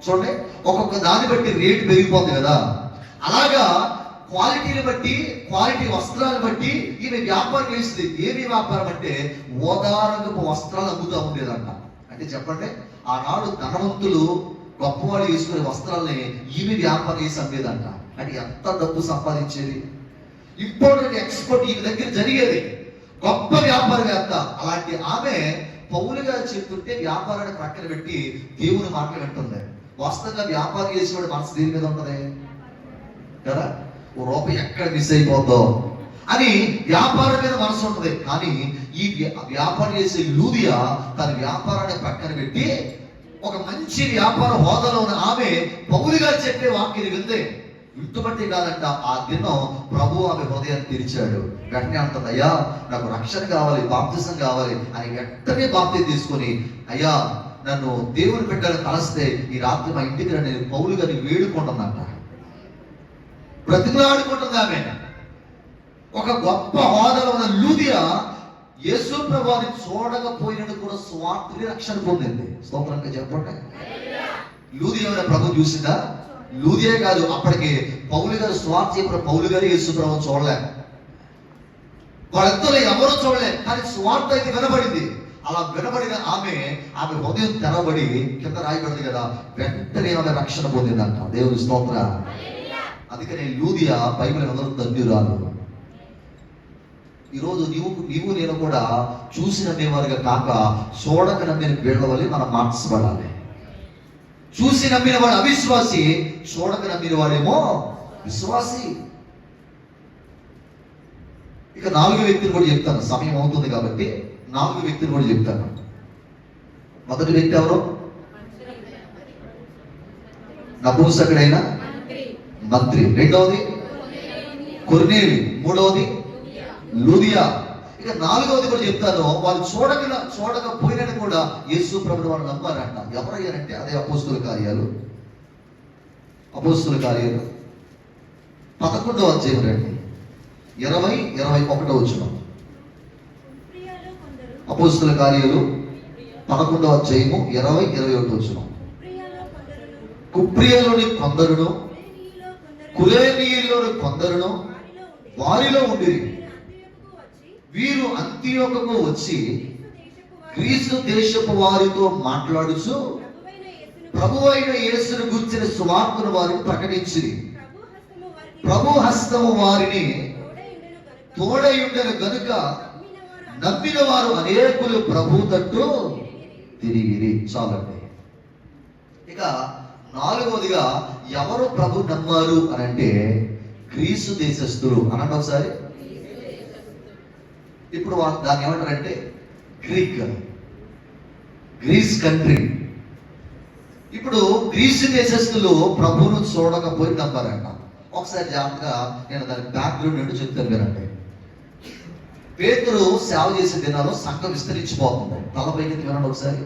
Speaker 1: చూడండి, ఒక్కొక్క దాన్ని బట్టి రేటు పెరిగిపోతుంది కదా. అలాగా క్వాలిటీని బట్టి, క్వాలిటీ వస్త్రాలను బట్టి ఈమె వ్యాపారం చేస్తుంది. ఏమి వ్యాపారం అంటే ఓదారంగపు వస్త్రాలు అమ్ముతూ ఉండేదంట. అంటే చెప్పండి, ఆనాడు ధనవంతులు గొప్పవాళ్ళు వేసుకునే వస్త్రాలని ఈమె వ్యాపారం చేసి అమ్మేదంట. అంటే ఎంత డబ్బు సంపాదించేది. ఇంపోర్ట్ అండ్ ఎక్స్పోర్ట్ ఈమె దగ్గర జరిగేది. గొప్ప వ్యాపారవేత్త. అలాంటి ఆమె పౌలు గారు చెప్తుంటే వ్యాపారాన్ని ప్రక్కన పెట్టి దేవుని మాటలు వింటుంది. వాస్తవంగా వ్యాపారం చేసేవాడు మనసు దేని మీద ఉంటుంది కదా. ఓ రూపాయి ఎక్కడ మిస్ అయిపోద్దో అని వ్యాపారం మీద మనసు ఉంటుంది. కానీ ఈ వ్యాపారం చేసే లూదియా తన వ్యాపారాన్ని పక్కన పెట్టి ఒక మంచి వ్యాపార హోదాలో ఉన్న ఆమె పౌలు గారు చెప్పే వాక్యాన్ని విందే. వింటుబట్టి కాదంట, ఆ దినం ప్రభు ఆమె హృదయాన్ని తెరిచాడు. వెంటనే అంటుంది, అయ్యా నాకు రక్షణ కావాలి, బాప్తిసం కావాలి అని వెంటనే బాప్తిసం తీసుకొని, అయ్యా నన్ను దేవుని బిడ్డలను కలిస్తే ఈ రాత్రి మా ఇంటికి నేను పౌలు గారిని వేడుకుంటుందంట. బ్రతిమలాడుకుంటుంది ఆమె. ఒక గొప్ప హోదాలో ఉన్న లూదియా యేసు ప్రభువుని చూడకపోయినట్టు కూడా స్వార్థుని రక్షణ పొందింది. స్తోత్రంగా చెప్పండి. లూదియా ప్రభు చూసిందా? లూదియా కాదు, అప్పటికి పౌలు గారు స్వార్థ చెప్పిన పౌలు గారు యేసు ప్రభువుని చూడలే. వాళ్ళిద్దరూ ఎవరో చూడలే, కానీ స్వార్థ అయితే వినబడింది. అలా వినబడిన ఆమె హృదయం తెరబడి, కింద రాయబడింది కదా, వెంటనే ఆమె రక్షణ పొందిందంట. దేవుని స్తోత్ర. అందుకని లూదియా బైబిల్ అందరూ ధన్యురాలు. ఈరోజు నీవు నేను కూడా చూసి నమ్మేవారుగా కాక చూడక నమ్మిన వీళ్ళ వల్ల మనం మార్చబడాలి. చూసి నమ్మిన వాడు అవిశ్వాసి, చూడక నమ్మిన వాడేమో విశ్వాసి. ఇక 4 వ్యక్తులు కూడా చెప్తాను, సమయం అవుతుంది కాబట్టి 4 వ్యక్తులు కూడా చెప్తాను. మొదటి వ్యక్తి ఎవరు? నపుంసకుడైన మంత్రి. రెండవది కొర్నేలి. మూడవది లూదియా. ఇక 4వది కూడా చెప్తాను. వాళ్ళు చూడకపోయినని కూడా యేసు ప్రభువుని వాళ్ళు నమ్మారంట. ఎవరయ్యారంటే అదే అపోస్తుల కార్యాలు 11వ అధ్యాయం రండి, 20-21 వచనం. అపోస్తుల కార్యాలు 11వ అధ్యాయము 20-21 వచనం.
Speaker 2: కుప్రియలో కొందరును,
Speaker 1: కుప్రియలోని కొందరును
Speaker 2: కురేనీయుల్లో కొందరును
Speaker 1: కురేనీయుల్లోని కొందరును
Speaker 2: వారిలో
Speaker 1: వారిలో
Speaker 2: ఉండిరి.
Speaker 1: ఉండిరి.
Speaker 2: వీరు అంతియోకుకు వచ్చి
Speaker 1: వీరు అంతియోకుకు వచ్చి
Speaker 2: క్రీస్తు
Speaker 1: గ్రీసు
Speaker 2: దేశపు వారిని
Speaker 1: దేశపు వారితో మాట్లాడుచు
Speaker 2: ప్రభువైన యేసును
Speaker 1: ప్రభువైన యేసును గుర్చిన సువార్తను వారిని ప్రకటించిరి.
Speaker 2: ప్రభు హస్తము వారికి
Speaker 1: ప్రభు హస్తము వారిని
Speaker 2: తోడైయుండెను
Speaker 1: తోడయుండెను
Speaker 2: గనుక
Speaker 1: గనుక
Speaker 2: నమ్మిన
Speaker 1: నమ్మిన
Speaker 2: వారు
Speaker 1: వారు అనేకులు ప్రభు తట్టు తిరిగిరి. చాలండి. ఇక 4వదిగా ఎవరు ప్రభు నమ్మారు అని అంటే గ్రీసు దేశస్థులు అనండి ఒకసారి. ఇప్పుడు దాన్ని ఏమంటారంటే గ్రీస్ కంట్రీ. ఇప్పుడు గ్రీసు దేశస్థులు ప్రభువును చూడకపోయి నమ్మారంట. ఒకసారి జాగ్రత్తగా నేను దాని బ్యాక్గ్రౌండ్ ఏంటో చెప్తాను వినండి. పేతురు సేవ చేసే దినాల్లో సంఘం విస్తరించిపోతుంది. తలపైకి వినండి ఒకసారి.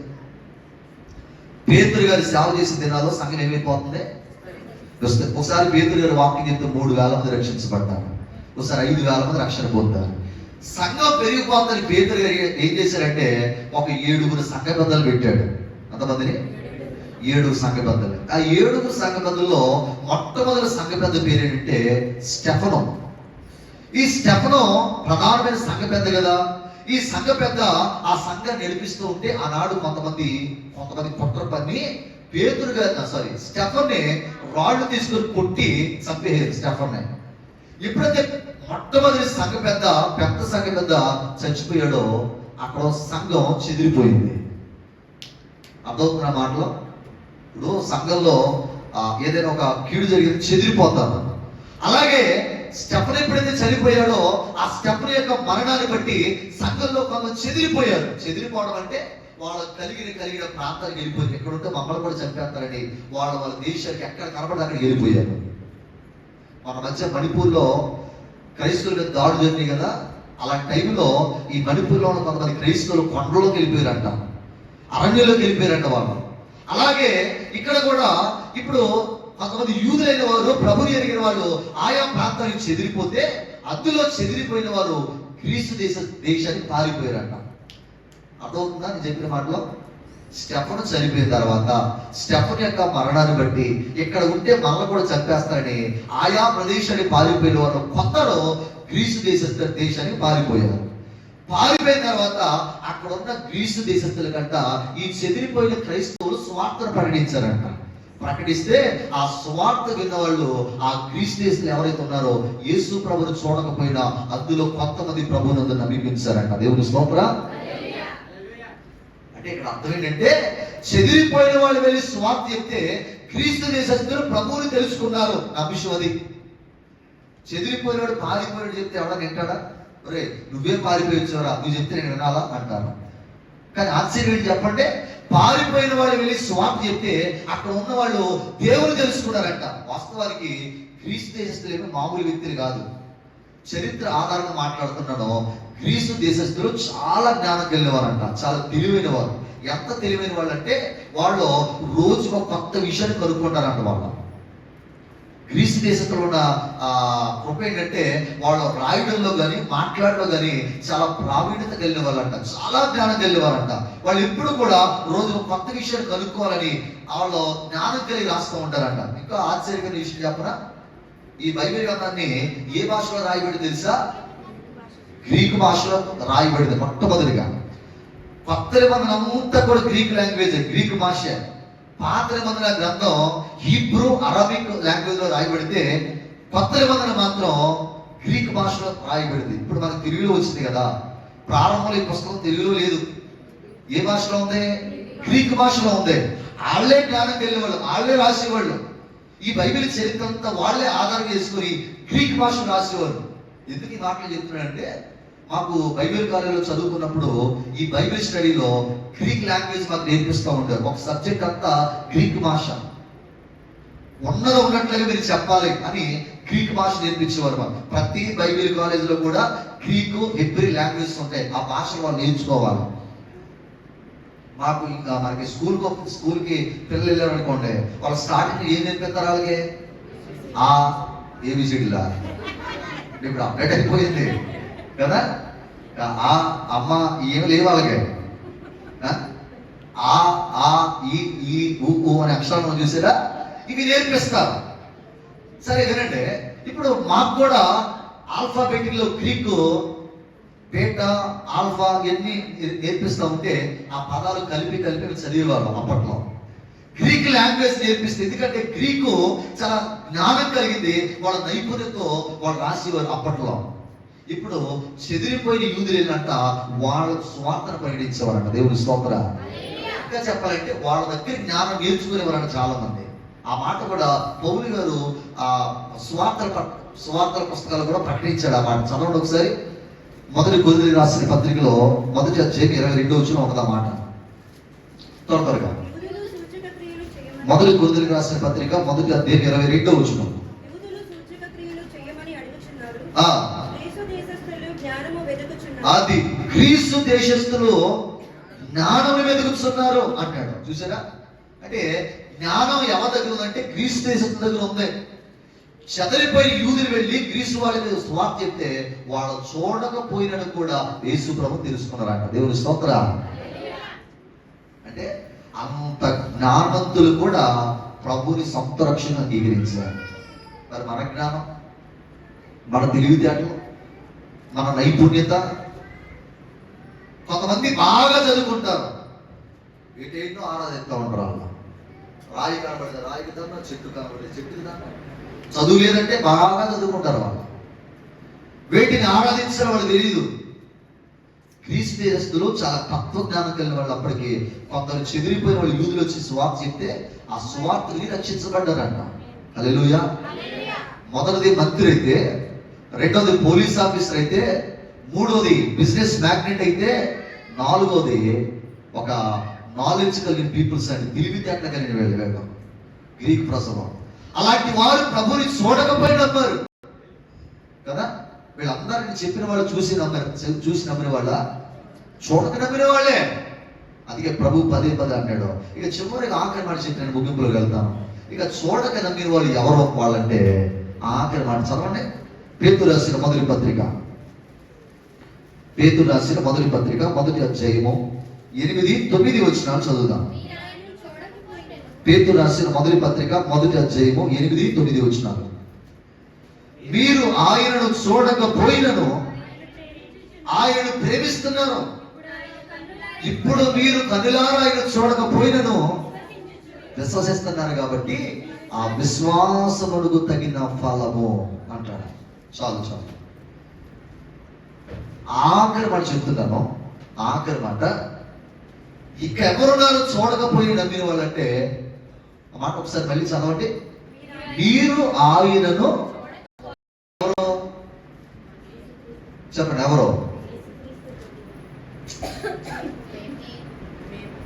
Speaker 1: పేతురు గారి సేవ చేసే దినాల్లో సంఘం ఏమైపోతుంది? ఒకసారి పేతురు గారి వాక్యం చెప్తే 3,000 మంది రక్షించబడ్డారు. ఒకసారి 5,000 మంది రక్షణ పొందారు. సంఘం పెరిగిపోతుందని పేతురు గారు ఏం చేశారంటే ఒక 7 సంఘ పెద్దలు పెట్టాడు. అంతమందిని 7 సంఘ పెద్దలు. ఆ 7 సంఘ పెద్దల్లో మొట్టమొదటి సంఘ పెద్ద పేరు ఏంటంటే స్టెఫను. ఈ స్టెఫను ప్రధానమైన సంఘ పెద్ద కదా. ఈ సంఘ పెద్ద ఆ సంఘాన్ని నడిపిస్తూ ఉంటే ఆనాడు కొంతమంది కుట్ర పన్ని పేతురు గారి స్టెఫన్ని రాళ్ళు తీసుకొని కొట్టి చంపేయారు స్టెఫన్ని. ఎప్పుడైతే మొట్టమొదటి సంఘ పెద్ద సంఘ పెద్ద చచ్చిపోయాడో అక్కడ సంఘం చెదిరిపోయింది. అర్థమవుతున్న మాటలో ఇప్పుడు సంఘంలో ఏదైనా ఒక కీడు జరిగింది చెదిరిపోతారు. అలాగే స్టెఫన్ ఎప్పుడైతే చనిపోయాడో ఆ స్టెఫన్ యొక్క మరణాన్ని బట్టి సంఘంలో కొంత చెదిరిపోయారు. చెదిరిపోవడం అంటే వాళ్ళు కలిగిన ప్రాంతానికి వెళ్ళిపోయారు. ఎక్కడుంటే మమ్మల్ని కూడా చంపేస్తారని వాళ్ళ దేశానికి ఎక్కడ కనబడి అక్కడికి వెళ్ళిపోయారు. మన మధ్య మణిపూర్లో క్రైస్తవుల మీద దాడులు జరిగినాయి కదా. అలాంటి టైంలో ఈ మణిపూర్లో ఉన్న కొంతమంది క్రైస్తవులు కొండలోకి వెళ్ళిపోయారంట, అరణ్యంలోకి వెళ్ళిపోయారంట వాళ్ళు. అలాగే ఇక్కడ కూడా ఇప్పుడు కొంతమంది యూదులైన వారు ప్రభుని ఎరిగిన వాళ్ళు ఆయా ప్రాంతానికి చెదిరిపోతే అందులో చెదిరిపోయిన వారు గ్రీసు దేశానికి పారిపోయారంట. అర్థమవుతుందా నేను చెప్పిన మాటలో? స్టెఫను చనిపోయిన తర్వాత స్టెఫన్ యొక్క మరణాన్ని బట్టి ఇక్కడ ఉంటే మనల్ని కూడా చంపేస్తారని ఆయా ప్రదేశానికి పారిపోయిన వారు కొందరు గ్రీసు దేశానికి పారిపోయారు. పారిపోయిన తర్వాత అక్కడ ఉన్న గ్రీసు దేశస్తుల కంట ఈ చెదిరిపోయిన క్రైస్తవులు సువార్తను ప్రకటించారంట. ప్రకటిస్తే ఆ సువార్త విన్న వాళ్ళు ఆ గ్రీసు దేశంలో ఎవరైతే ఉన్నారో యేసు ప్రభువును చూడకపోయినా అందులో కొంతమంది ప్రభువును నమ్మించారంట. దేవుని స్తోత్రం. అంటే ఇక్కడ అర్థం ఏంటంటే చెదిరిపోయిన వాళ్ళు వెళ్ళి సువార్త చెప్తే క్రీస్తు దేశస్తులు ప్రభువుని తెలుసుకున్నారు. నా విషయం అది. చెదిరిపోయినాడు పారిపోయినాడు చెప్తే ఎవడన్నా వింటాడా? ఒరే నువ్వే పారిపోయించారా, నువ్వు చెప్తే నేను వినాలా అంటారు. కానీ ఆశ్చర్యం ఏంటి చెప్పంటే పారిపోయిన వాళ్ళు వెళ్ళి స్వార్థ చెప్తే అక్కడ ఉన్న వాళ్ళు దేవుని తెలుసుకున్నారంట. వాస్తవానికి గ్రీసు దేశస్తులు మామూలు వ్యక్తులు కాదు. చరిత్ర ఆధారంగా మాట్లాడుతున్నాను. గ్రీసు దేశస్తులు చాలా జ్ఞానం కలిగినవారంట, చాలా తెలివైన వారు. ఎంత తెలివైన వాళ్ళు అంటే వాళ్ళు రోజు ఒక కొత్త విషయాన్ని కనుక్కుంటారంట. వాళ్ళు గ్రీసు దేశంలో ఉన్న కృప ఏంటంటే వాళ్ళు రాయడంలో కానీ మాట్లాడడంలో కానీ చాలా ప్రావీణ్యత కలిగిన వాళ్ళంట, చాలా జ్ఞానం కలిగిన వారంట. వాళ్ళు ఎప్పుడు కూడా రోజు ఒక కొత్త విషయాన్ని కనుక్కోవాలని వాళ్ళు జ్ఞానం కలిగి రాస్తూ ఉంటారంట. ఇంకా ఆశ్చర్యమైన విషయం చెప్పనా, ఈ బైబిల్ గ్రంథాన్ని ఏ భాషలో రాయబడి తెలుసా? గ్రీకు భాషలో రాయబడింది మొట్టమొదటిగా. కొత్త నిబంధన అంతా కూడా గ్రీక్ లాంగ్వేజ్, గ్రీకు భాష. పాత నిబంధన గ్రంథం హీబ్రూ అరబిక్ లాంగ్వేజ్ లో రాయబడితే కొత్త నిబంధన మాత్రం గ్రీక్ భాషలో రాయబడింది. ఇప్పుడు మనకు తెలుగులో వచ్చింది కదా. ప్రారంభంలో ఈ పుస్తకం తెలుగులో లేదు. ఏ భాషలో ఉంది? గ్రీక్ భాషలో ఉంది. వాళ్ళే జ్ఞానం కలిగిన వాళ్ళు, వాళ్ళే రాసేవాళ్ళు. ఈ బైబిల్ చరిత్ర అంతా వాళ్ళే ఆధారం చేసుకుని గ్రీక్ భాషను రాసేవారు. ఎందుకు ఈ మాటలు చెప్తున్నానంటే మాకు బైబిల్ కాలేజీలో చదువుకున్నప్పుడు ఈ బైబిల్ స్టడీలో గ్రీక్ లాంగ్వేజ్ మాకు నేర్పిస్తూ ఉంటారు. ఒక సబ్జెక్ట్ అంతా గ్రీక్ భాష. ఉన్నట్లుగా మీరు చెప్పాలి అని గ్రీక్ భాష నేర్పించేవారు మాకు. ప్రతి బైబిల్ కాలేజీలో కూడా గ్రీకు హెబ్రీ లాంగ్వేజ్ ఉంటాయి. ఆ భాషను వాళ్ళు నేర్చుకోవాలి. మాకు ఇంకా మనకి స్కూల్కి పిల్లలు వెళ్ళారు అనుకోండి, వాళ్ళు స్టార్టింగ్ ఏం నేర్పిస్తారు? అలాగే ఏబిసిడిలా ఇప్పుడు అప్డేట్ అయిపోయింది కదా. అమ్మ ఏమి లేవు అలాగే. ఆ ఆ ఈ ఊ అనే అక్షరాలను చూసారా, ఇవి నేర్పిస్తారు. సరే వినండి, ఇప్పుడు మాకు కూడా ఆల్ఫాబెటిక్ లో గ్రీకు బీటా ఆల్ఫా ఇవన్నీ నేర్పిస్తా ఉంటే ఆ పదాలు కలిపి కలిపి చదివేవాళ్ళం అప్పట్లో. గ్రీక్ లాంగ్వేజ్ నేర్పిస్తే, ఎందుకంటే గ్రీకు చాలా జ్ఞానం కలిగింది, వాళ్ళ నైపుణ్యంతో వాళ్ళు రాసేవారు అప్పట్లో. ఇప్పుడు చెదిరిపోయిన యూదులు ఏంటంట, వాళ్ళ స్వార్థను ప్రకటించేవారంట. దేవుని స్తోత్ర. ఇంకా చెప్పాలంటే వాళ్ళ దగ్గర జ్ఞానం నేర్చుకునేవారంట చాలా మంది. ఆ మాట కూడా పౌలు గారు ఆ స్వార్థ పుస్తకాలు కూడా ప్రకటించాడు. ఆ మాట చదవండి ఒకసారి. మొదటి కొరింథీయులకు రాసిన పత్రికలో 1వ అధ్యాయం 22వ వచనం ఒకదా మాట త్వరగా.
Speaker 2: యూదులు సూచక క్రియలు చేయమని
Speaker 1: మొదటి కొరింథీయులకు రాసిన పత్రిక 1వ అధ్యాయం 22వ వచనం.
Speaker 2: యూదులు సూచక క్రియలు చేయమని అడుగుచున్నారు.
Speaker 1: ఆ
Speaker 2: గ్రీసు దేశస్థులు జ్ఞానము వెతుకుచున్నారు.
Speaker 1: అది గ్రీసు దేశస్థులు జ్ఞానం వెతుకుతున్నారు అంటాడు. చూసారా, అంటే జ్ఞానం ఎవరి దగ్గర ఉందంటే గ్రీసు దేశస్థుల దగ్గర ఉంది. చెదరిపోయి యూదులు వెళ్ళి గ్రీసు వాళ్ళకి స్వార్థ చెప్తే వాళ్ళు చూడకపోయినట్టు కూడా యేసు ప్రభు తెలుసుకున్నారంట. దేవుని స్తోత్ర. అంటే అంత జ్ఞానవంతులు కూడా ప్రభుని సొంత రక్షణ అంగీకరించారు. మరి మన జ్ఞానం, మన తెలివితేటలు, మన నైపుణ్యత. కొంతమంది బాగా చదువుకుంటారు, వీటేంటో ఆరాధిస్తూ ఉంటారు. వాళ్ళు రాయి కనబడితే రాయికి దాన్ని, చెట్టు కనబడితే చెట్టుకి దాన్ని. చదువు లేదంటే బాగా చదువుకుంటారు వాళ్ళు, వీటిని ఆరాధించిన వాళ్ళు తెలియదు. క్రీస్తు దేశస్తులు చాలా తత్వజ్ఞానం కలిగిన వాళ్ళు. అప్పటికి కొందరు చెదిరిపోయిన వాళ్ళు యూదులు వచ్చి సువార్త చెప్తే ఆ సువార్తని రక్షించబడ్డారంట. హల్లెలూయా. మొదటిది మంత్రి అయితే, రెండోది పోలీస్ ఆఫీసర్ అయితే, మూడోది బిజినెస్ మ్యాగ్నెట్ అయితే, నాలుగోది ఒక నాలెడ్జ్ కలిగిన పీపుల్స్ అంటే తెలివితేటలు కలిగిన వీళ్ళు గ్రీక్ ప్రసవం. అలాంటి వారు ప్రభుని చూడకపోయినవారు కదా. వీళ్ళందరినీ చెప్పిన వాళ్ళు చూసి నమ్మిన వాళ్ళ, చూడక నమ్మిన వాళ్ళే. అందుకే ప్రభు పదే అన్నాడు. ఇక చివరికి ఆఖరి మాట చెప్పి నేను ముగింపులోకి వెళ్తాను. ఇక చూడక నమ్మిన వాళ్ళు ఎవరో వాళ్ళంటే ఆఖరి మాట చదవండి. పేతురు రాసిన మొదటి పత్రిక, పేతురు రాసిన మొదటి పత్రిక 1వ అధ్యాయము 8-9 వచనాలు చదువుదాం. పేతురు రాసిన మొదటి పత్రిక 1వ అధ్యాయము 8-9 వచనాలు. మీరు ఆయనను చూడకపోయినను ఆయనను ప్రేమిస్తున్నారు. ఇప్పుడు మీరు కనులారా ఆయన చూడకపోయినను విశ్వసిస్తున్నారు కాబట్టి ఆ విశ్వాసమునకు తగిన ఫలము అంటాడు. చాలు చాలు. ఆఖరి మాట చెప్తున్నాను, ఆఖరి మాట. ఇక ఎవరున్నారు చూడకపోయి నమ్మిన వాళ్ళంటే? ఆ మాట ఒకసారి మళ్ళీ చదవండి. మీరు ఆయనను ఎవరో చెప్పండి, ఎవరో?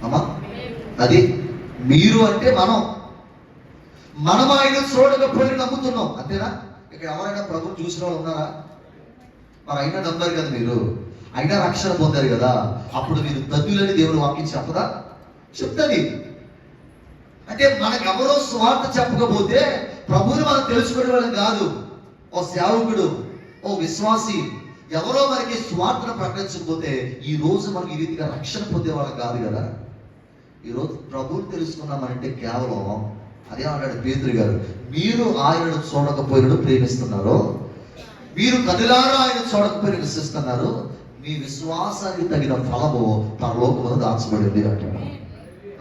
Speaker 1: అమ్మా, అది మీరు అంటే మనం ఆయన చూడకపోయి నమ్ముతున్నాం, అంతేనా? ఇక్కడ ఎవరైనా ప్రభు చూసిన వాళ్ళు ఉన్నారా? మరి అయినా నమ్మారు కదా మీరు, అయినా రక్షణ పొందారు కదా. అప్పుడు మీరు దద్దులని దేవుడు వాక్యం చెప్పదా? చెప్తుంది. అంటే మనకెవరో స్వార్థ చెప్పకపోతే ప్రభువుని మనం తెలుసుకునే వాళ్ళం కాదు. ఓ సేవకుడు, ఓ విశ్వాసి ఎవరో మనకి స్వార్థను ప్రకటించకపోతే ఈ రోజు మనకి ఈ రీతిగా రక్షణ పొందే వాళ్ళం కాదు కదా. ఈరోజు ప్రభువుని తెలుసుకున్నామనంటే కేవలం అదే అన్నాడు పేతురు గారు. మీరు ఆయనను చూడకపోయినను ప్రేమిస్తున్నారు, మీరు కనులారా ఆయన చూడకపోయిన విశ్వసిస్తున్నారు, మీ విశ్వాసానికి తగిన ఫలము పరలోకమున దాచబడింది అంటాడు.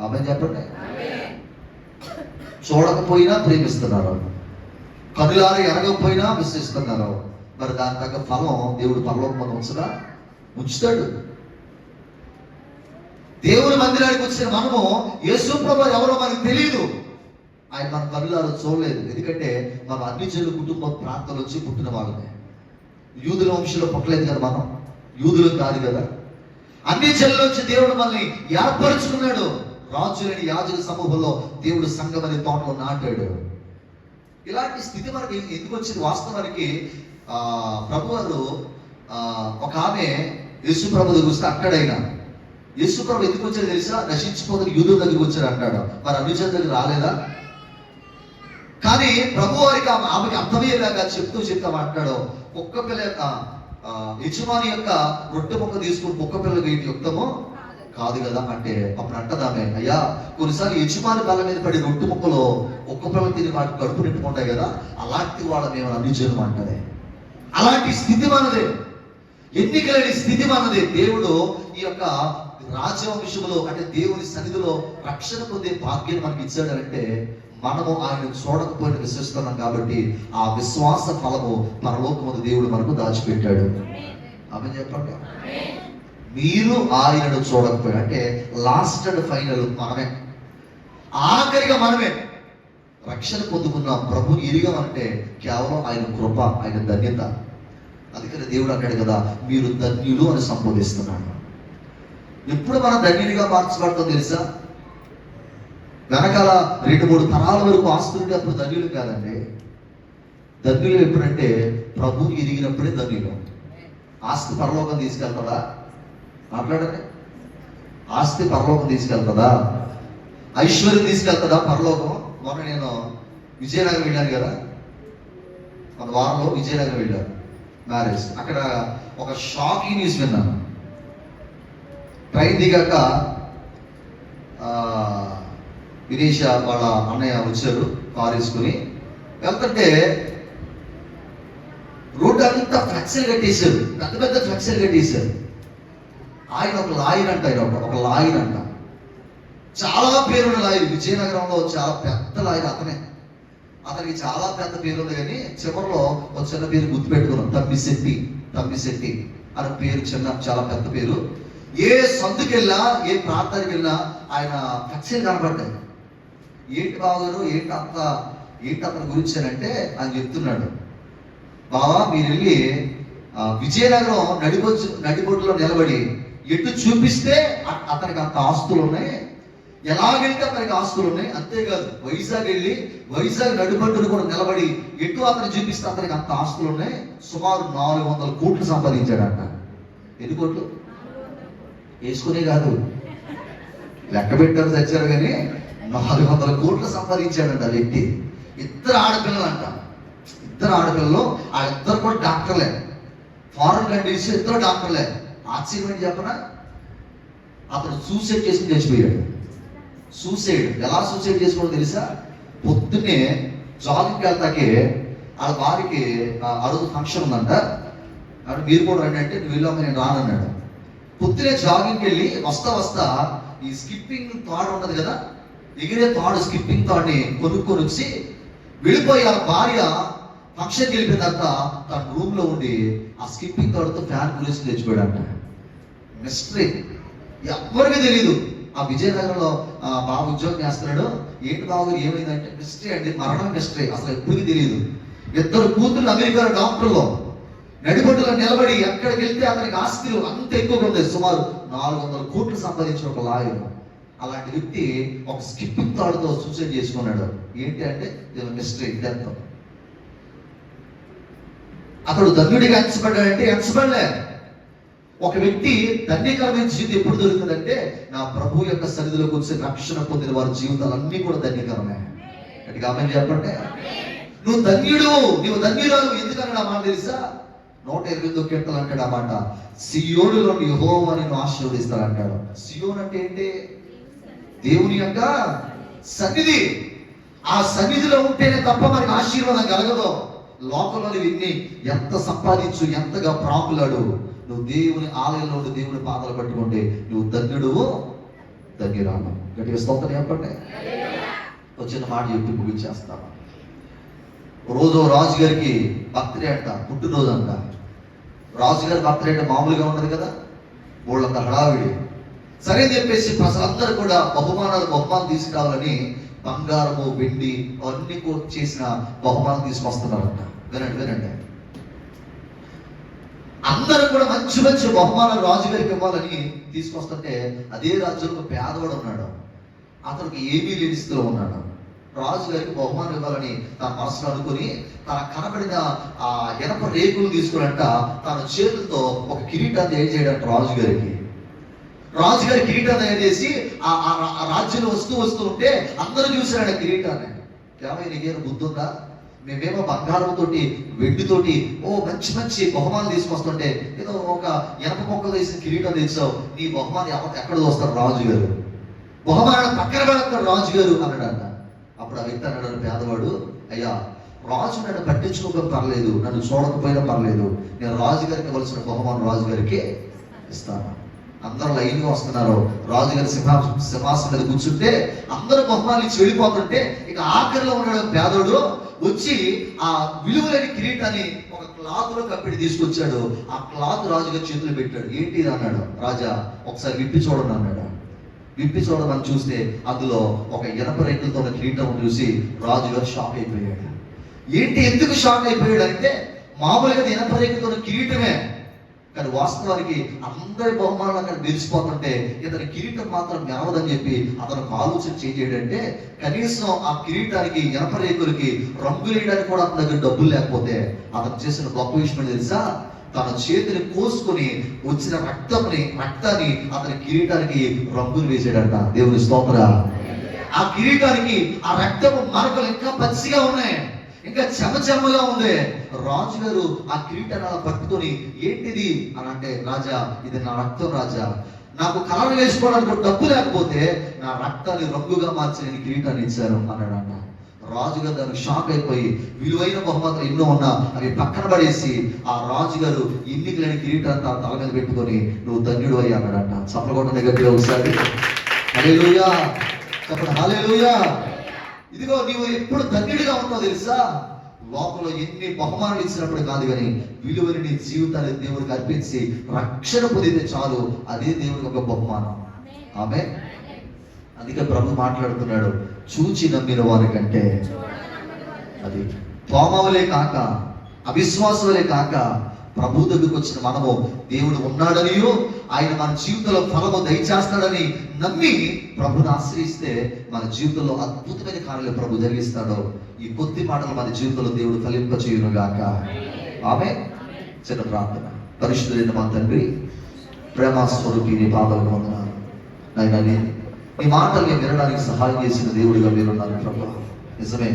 Speaker 1: ఆమె చెప్పండి. చూడకపోయినా ప్రేమిస్తున్నారు, కనులారా ఎరగకపోయినా విశ్వసిస్తున్నారు. మరి దాని తగ్గ ఫలం దేవుడు పరలోకమున ఉంచుతాడు. దేవుని మందిరానికి వచ్చిన మనము యేసు ప్రభువు ఎవరో మనకు తెలియదు. ఆయన మన కనులారా చూడలేదు. ఎందుకంటే మనం అన్ని జనుల కుటుంబ ప్రాంతాలు వచ్చి పుట్టిన వాళ్ళమే. యూదుల వంశంలో పుట్టలేదు కదా, మనం యూదులు కాదు కదా. అన్ని జనుల నుంచి దేవుడు మనల్ని ఏర్పరుచుకున్నాడు. రాజులని యాజక సమూహంలో దేవుడు సంఘం అనే తోటలో నాటాడు. ఇలాంటి స్థితి మనకి ఎందుకు వచ్చింది? వాస్తవానికి ప్రభు వారు ఒక ఆమె యేసు ప్రభు దగ్గర వస్తే అక్కడైనా యేసు ప్రభు ఎందుకు వచ్చారో తెలుసా? నశించిపోతున్న యూదుల దగ్గరికి వచ్చారు అంటాడు. మరి అన్ని జనుల దగ్గర రాలేదా? కానీ ప్రభు వారికి ఆమెకి అర్థమయ్యేలాగా చెప్తా అంటాడు. కుక్క పిల్ల యొక్క యజమాని యొక్క రొట్టె ముక్క తీసుకుని కుక్క పిల్లకి ఏంటి యుక్తము కాదు కదా అంటే అప్పుడు అంటదామే, అయ్యా కొన్నిసార్లు యజమాని బల్ల మీద పడి రొట్టె ముక్కలో ఒక్క పిల్లలు తిని వాటి కడుపు నింపుకుంటాయి కదా, అలాంటి వాళ్ళ మేము అన్యజనం అంటదే. అలాంటి స్థితి మనదే, ఎన్నికలేని స్థితి మనదే. దేవుడు ఈ యొక్క రాజవంశములో అంటే దేవుని సన్నిధిలో రక్షణ పొందే భాగ్యం మనకి ఇచ్చాడంటే మనము ఆయన చూడకపోయిన విశ్వసిస్తున్నాం కాబట్టి ఆ విశ్వాస ఫలము పరలోకముందు దేవుడు మనకు దాచిపెట్టాడు. ఆమె చెప్పండి. మీరు ఆయనను చూడకపోయినా అంటే లాస్ట్ అండ్ ఫైనల్ మనమే, ఆఖరిగా మనమే రక్షణ పొందుకున్నాం. ప్రభుని ఎరిగామంటే కేవలం ఆయన కృప, ఆయన ధన్యత. అందుకని దేవుడు అన్నాడు కదా, మీరు ధన్యులు అని సంబోధిస్తున్నాడు. ఎప్పుడు మనం ధన్యునిగా మార్చబడతాం తెలుసా? వెనకాల 2-3 తరాల వరకు ఆస్తులుంటే అప్పుడు ధన్యులు కాదండి. ధన్యులు ఎప్పుడంటే ప్రభుని ఎరిగినప్పుడే ధన్యులు. ఆస్తి పరలోకం తీసుకెళ్తాడా? మాట్లాడండి. ఆస్తి పరలోకం తీసుకెళ్తుందా? ఐశ్వర్యం తీసుకెళ్తుందా పరలోకం? మొన్న నేను విజయనగరం వెళ్ళాను కదా, మన వారంలో విజయనగరం వెళ్ళాను మ్యారేజ్. అక్కడ ఒక షాకింగ్ న్యూస్ విన్నాను. ట్రైన్ దిగాక వినేష వాళ్ళ అన్నయ్య వచ్చారు కారు వేసుకుని వెళ్తుంటే రోడ్డు అంతా ఫ్లెక్సీలు కట్టేశారు, పెద్ద పెద్ద ఫ్లెక్సీలు కట్టేశారు. ఆయన ఒక లాయర్ అంట, ఆయన ఒక లాయర్ అంట, చాలా పేరున్న లాయర్, విజయనగరంలో చాలా పెద్ద లాయర్ అతనే. అతనికి చాలా పెద్ద పేరు ఉంది, కానీ చివరిలో ఒక చిన్న పేరు గుర్తుపెట్టుకున్నాం, తమ్మిశెట్టి అనే పేరు, చిన్న చాలా పెద్ద పేరు. ఏ సందుకి వెళ్ళినా ఏ ప్రాంతానికి వెళ్ళినా ఆయన ఫ్లెక్సీలు కనపడ్డాయి. ఏంటి బావగారు, ఏంటి అతని గురించి అంటే ఆయన చెప్తున్నాడు, బావా మీరు వెళ్ళి విజయనగరం నడిబొడ్డులో నిలబడి ఎటు చూపిస్తే అతనికి అంత ఆస్తులు ఉన్నాయి, ఎలాగెళ్తే అతనికి ఆస్తులు ఉన్నాయి. అంతేకాదు వైజాగ్ వెళ్ళి వైజాగ్ నడిబొడ్డును కూడా నిలబడి ఎటు అతను చూపిస్తే అతనికి అంత ఆస్తులు ఉన్నాయి. సుమారు 400 కోట్లు సంపాదించాడంట. ఎన్ని కోట్లు? వేసుకునే కాదు, లెక్క పెట్టారు చచ్చారు, కానీ 400 కోట్లు సంపాదించాడంట ఆ వ్యక్తి. ఇద్దరు ఆడపిల్లలు, ఆ ఇద్దరు కూడా డాక్టర్లే, ఫారెన్ కంట్రీస్ ఇద్దరు డాక్టర్లే. ఆశ్చర్యం ఏంటి చెప్పనా? అతను సూసైడ్ చేసుకుని చచ్చిపోయాడు. ఎలా సూసైడ్ చేసుకోవడం తెలుసా? పొద్దున్నే జాగింగ్కి వెళ్తాకే వాళ్ళ వారికి అడుగు ఫంక్షన్ ఉందంట, అంటే మీరు కూడా రండి అంటే నువ్వు వెళ్ళాము నేను రానన్నాడు. పొద్దునే జాగింగ్కి వెళ్ళి వస్తా ఈ స్కిప్పింగ్ తాడు ఉండదు కదా, ఎగిరే తాడు, స్కిప్పింగ్ తాడుని కొనుక్కొని వచ్చి వెళ్ళిపోయి ఆ భార్య ఫంక్షన్కి వెళ్ళిపోయిన తర్వాత తన రూమ్ లో ఉండి ఆ స్కిప్పింగ్ తాడుతో ఫ్యాన్ గురించి తెచ్చిపోయాడంట. మిస్టరీ, ఎవరికి తెలియదు. ఆ విజయనగరంలో బాబు ఉద్యోగం చేస్తున్నాడు. ఏంటి బాబు ఏమైందంటే మిస్టరీ అండి, మరణం మిస్టరీ, అసలు ఎప్పటికీ తెలియదు. ఇద్దరు కూతురు అమెరికా డాక్టర్లో నడిబొడ్డులో నిలబడి ఎక్కడికి వెళ్తే అతనికి ఆస్తులు అంత ఎక్కువగా ఉంది. సుమారు 400 కోట్లు సంపాదించిన ఒక లాయర్. అలాంటి వ్యక్తి ఒక స్కిప్పింగ్ తాడుతో సూసైడ్ చేసుకున్నాడు. ఏంటి అంటే ఇది మిస్టరీ, ఇదంతా. అతడు ధన్యుడిగా ఎంచబడ్డాడంటే ఎంచబడలే. ఒక వ్యక్తి ధన్యకరమైన జీవితం ఎప్పుడు దొరుకుతుందంటే నా ప్రభు యొక్క సన్నిధిలోకి వచ్చి రక్షణ పొందిన వారి జీవితాలన్నీ కూడా ధన్యకరమే. అంటే ఆమె చెప్పండి, నువ్వు ధన్యుడు, నువ్వు ధన్యురాలు. ఎందుకన్నా మాట తెలుసా? 128వ కీర్తన అంటాడు ఆ మాట, సియోనులో యెహోవా నిన్ను ఆశీర్వదిస్తాడంటాడు. సియోన్ అంటే ఏంటి? దేవుని యొక్క సన్నిధి. ఆ సన్నిధిలో ఉంటేనే తప్ప మనకి ఆశీర్వాదం కలగదు. లోకంలో విన్ని ఎంత సంపాదించు, ఎంతగా ప్రాకులాడు, నువ్వు దేవుని ఆలయంలో దేవుని పాదాలు పట్టుకుంటే నువ్వు ధన్యురాలు. గట్టిగా స్తోత్రం చెప్పండి. వచ్చిన మాట చెప్పి ముగించేస్తాను. రోజు రాజుగారికి బర్త్డే అంట, పుట్టినరోజు అంట. రాజుగారి బర్త్డే అంటే మామూలుగా ఉండదు కదా, వాళ్ళంత హడావిడి. సరే అని చెప్పేసి ప్రజలందరూ కూడా బహుమానాలు తీసుకురావాలని బంగారము, వెండి అవన్నీ చేసిన బహుమానం తీసుకొస్తున్నారంట. వినండి. అందరూ కూడా మంచి బహుమానాలు రాజుగారికి ఇవ్వాలని తీసుకొస్తుంటే అదే రాజ్యంలో పేదవాడు ఉన్నాడు. అతనికి ఏమీ లేని స్థితిలో ఉన్నాడు. రాజుగారికి బహుమానం ఇవ్వాలని తన మనసులో అనుకుని తన కనబడిన ఆ ఎనప రేకులు తీసుకునంట తన చేతులతో ఒక కిరీటాన్ని ఏం చేయడంట రాజుగారి కిరీటాన్ని తయారు చేసి ఆ రాజ్యంలో వస్తూ ఉంటే అందరూ చూశారు కిరీటాన్ని. ఏమైనా నీకేమైనా బుద్ధి ఉందా? మేమేమో బంగారంతోటి వెండితోటి మంచి మంచి బహుమానం తీసుకొస్తుంటే ఏదో ఒక ఎనప మొక్కలు వేసిన కిరీటం తెచ్చావు, నీ బహుమానం ఎక్కడ చూస్తారు రాజు గారు, బహుమానం పక్కన పెడతాడు రాజు గారు అన్నాడంట. అప్పుడు ఆ వ్యక్తి అన్నాడు, పేదవాడు, అయ్యా రాజు నన్ను పట్టించుకోక పర్లేదు, నన్ను చూడకపోయినా పర్లేదు, నేను రాజుగారికి ఇవ్వాల్సిన బహుమానం రాజుగారికి ఇస్తాను. అందరూ లైన్గా వస్తున్నారు, రాజుగారి సింహాసనం మీద కూర్చుంటే అందరూ బహుమానాలు ఇచ్చి వెళ్ళిపోతుంటే ఇక ఆఖరిలో ఉన్నాడు పేదోడు వచ్చి ఆ విలువలేని కిరీటాన్ని ఒక క్లాత్ లో కప్పిడి తీసుకొచ్చాడు. ఆ క్లాత్ రాజుగారి చేతులు పెట్టాడు. ఏంటి అన్నాడు. రాజా ఒకసారి విప్పి చూడండి అన్నాడు. విప్పి చూడమని చూస్తే అందులో ఒక ఇనప రేకులతో ఉన్న కిరీటం చూసి రాజుగారు షాక్ అయిపోయాడు. ఏంటి, ఎందుకు షాక్ అయిపోయాడు అంటే, మామూలుగా ఇనప రేకులతో ఉన్న కిరీటమే, కానీ వాస్తవానికి అందరి బహుమానాలు అక్కడ మెరిసిపోతుంటే ఇతని కిరీటం మాత్రం మెరవదని చెప్పి అతను ఆలోచన చేయడంటే, కనీసం ఆ కిరీటానికి ఇనప రేకులకి రంగులు వేయడానికి కూడా అతని దగ్గర డబ్బులు లేకపోతే అతను చేసిన గొప్ప విషయం తెలుసా, తన చేతిని కోసుకొని వచ్చిన రక్తాన్ని అతని కిరీటానికి రంగులు వేసాడంట. దేవుని స్తోత్ర. ఆ కిరీటానికి ఆ రక్తపు మరకలు ఇంకా పచ్చిగా ఉన్నాయి, ఇంకా చెమచెమగా ఉంది. రాజుగారు ఆ కిరీటాన్ని అలా పట్టుకొని ఏంటిది అని అంటే, రాజా ఇది నా రక్తం రాజా, నాకు కలర్ వేసుకోవడానికి డబ్బు లేకపోతే నా రక్తాన్ని రంగుగా మార్చి నేను కిరీటాన్ని ఇచ్చాను అన్నాడంట. రాజుగారు దానికి షాక్ అయిపోయి విలువైన బహుమతులు ఎన్నో ఉన్నా అవి పక్కన పడేసి ఆ రాజుగారు ఎన్నిక లేని కిరీటాన్ని తల మీద పెట్టుకొని నువ్వు ధన్యుడు అయ్యి అన్నాడంట. చప్పలకొండ గట్టిగా ఒకసారి హల్లెలూయా చెప్పండి, హల్లెలూయా. ఇదిగో నీవు ఎప్పుడు ధన్యుడిగా ఉంటావు తెలుసా, లోపల ఎన్ని బహుమానాలు ఇచ్చినప్పుడు కాదు, కానీ విలువని నీ జీవితాన్ని దేవుడికి అర్పించి రక్షణ పొందితే చాలు, అదే దేవుడికి ఒక బహుమానం. ఆమె అందుకే ప్రభు మాట్లాడుతున్నాడు, చూచి నమ్మిన వారి కంటే, అది తోమవలే కాక అవిశ్వాసవలే కాక ప్రభు దగ్గరకు వచ్చిన మనము దేవుడు ఉన్నాడనియో ఆయన మన జీవితంలో ఫలము దయచేస్తాడని నమ్మి ప్రభుని ఆశ్రయిస్తే మన జీవితంలో అద్భుతమైన కార్యాలు ప్రభు జరిగిస్తాడు. ఈ కొద్ది మాటలు మన జీవితంలో దేవుడు ఫలింప చేయును గాక. ఆమె చిన్న ప్రార్థన. పరిశుద్ధులైన మా తండ్రి, ప్రేమ స్వరూపి, నీ పాదాలకు వందనాలు నాయనా. నీ మాటల్ని వినడానికి సహాయం చేసిన దేవుడిగా మీరున్నారు ప్రభు. నిజమే,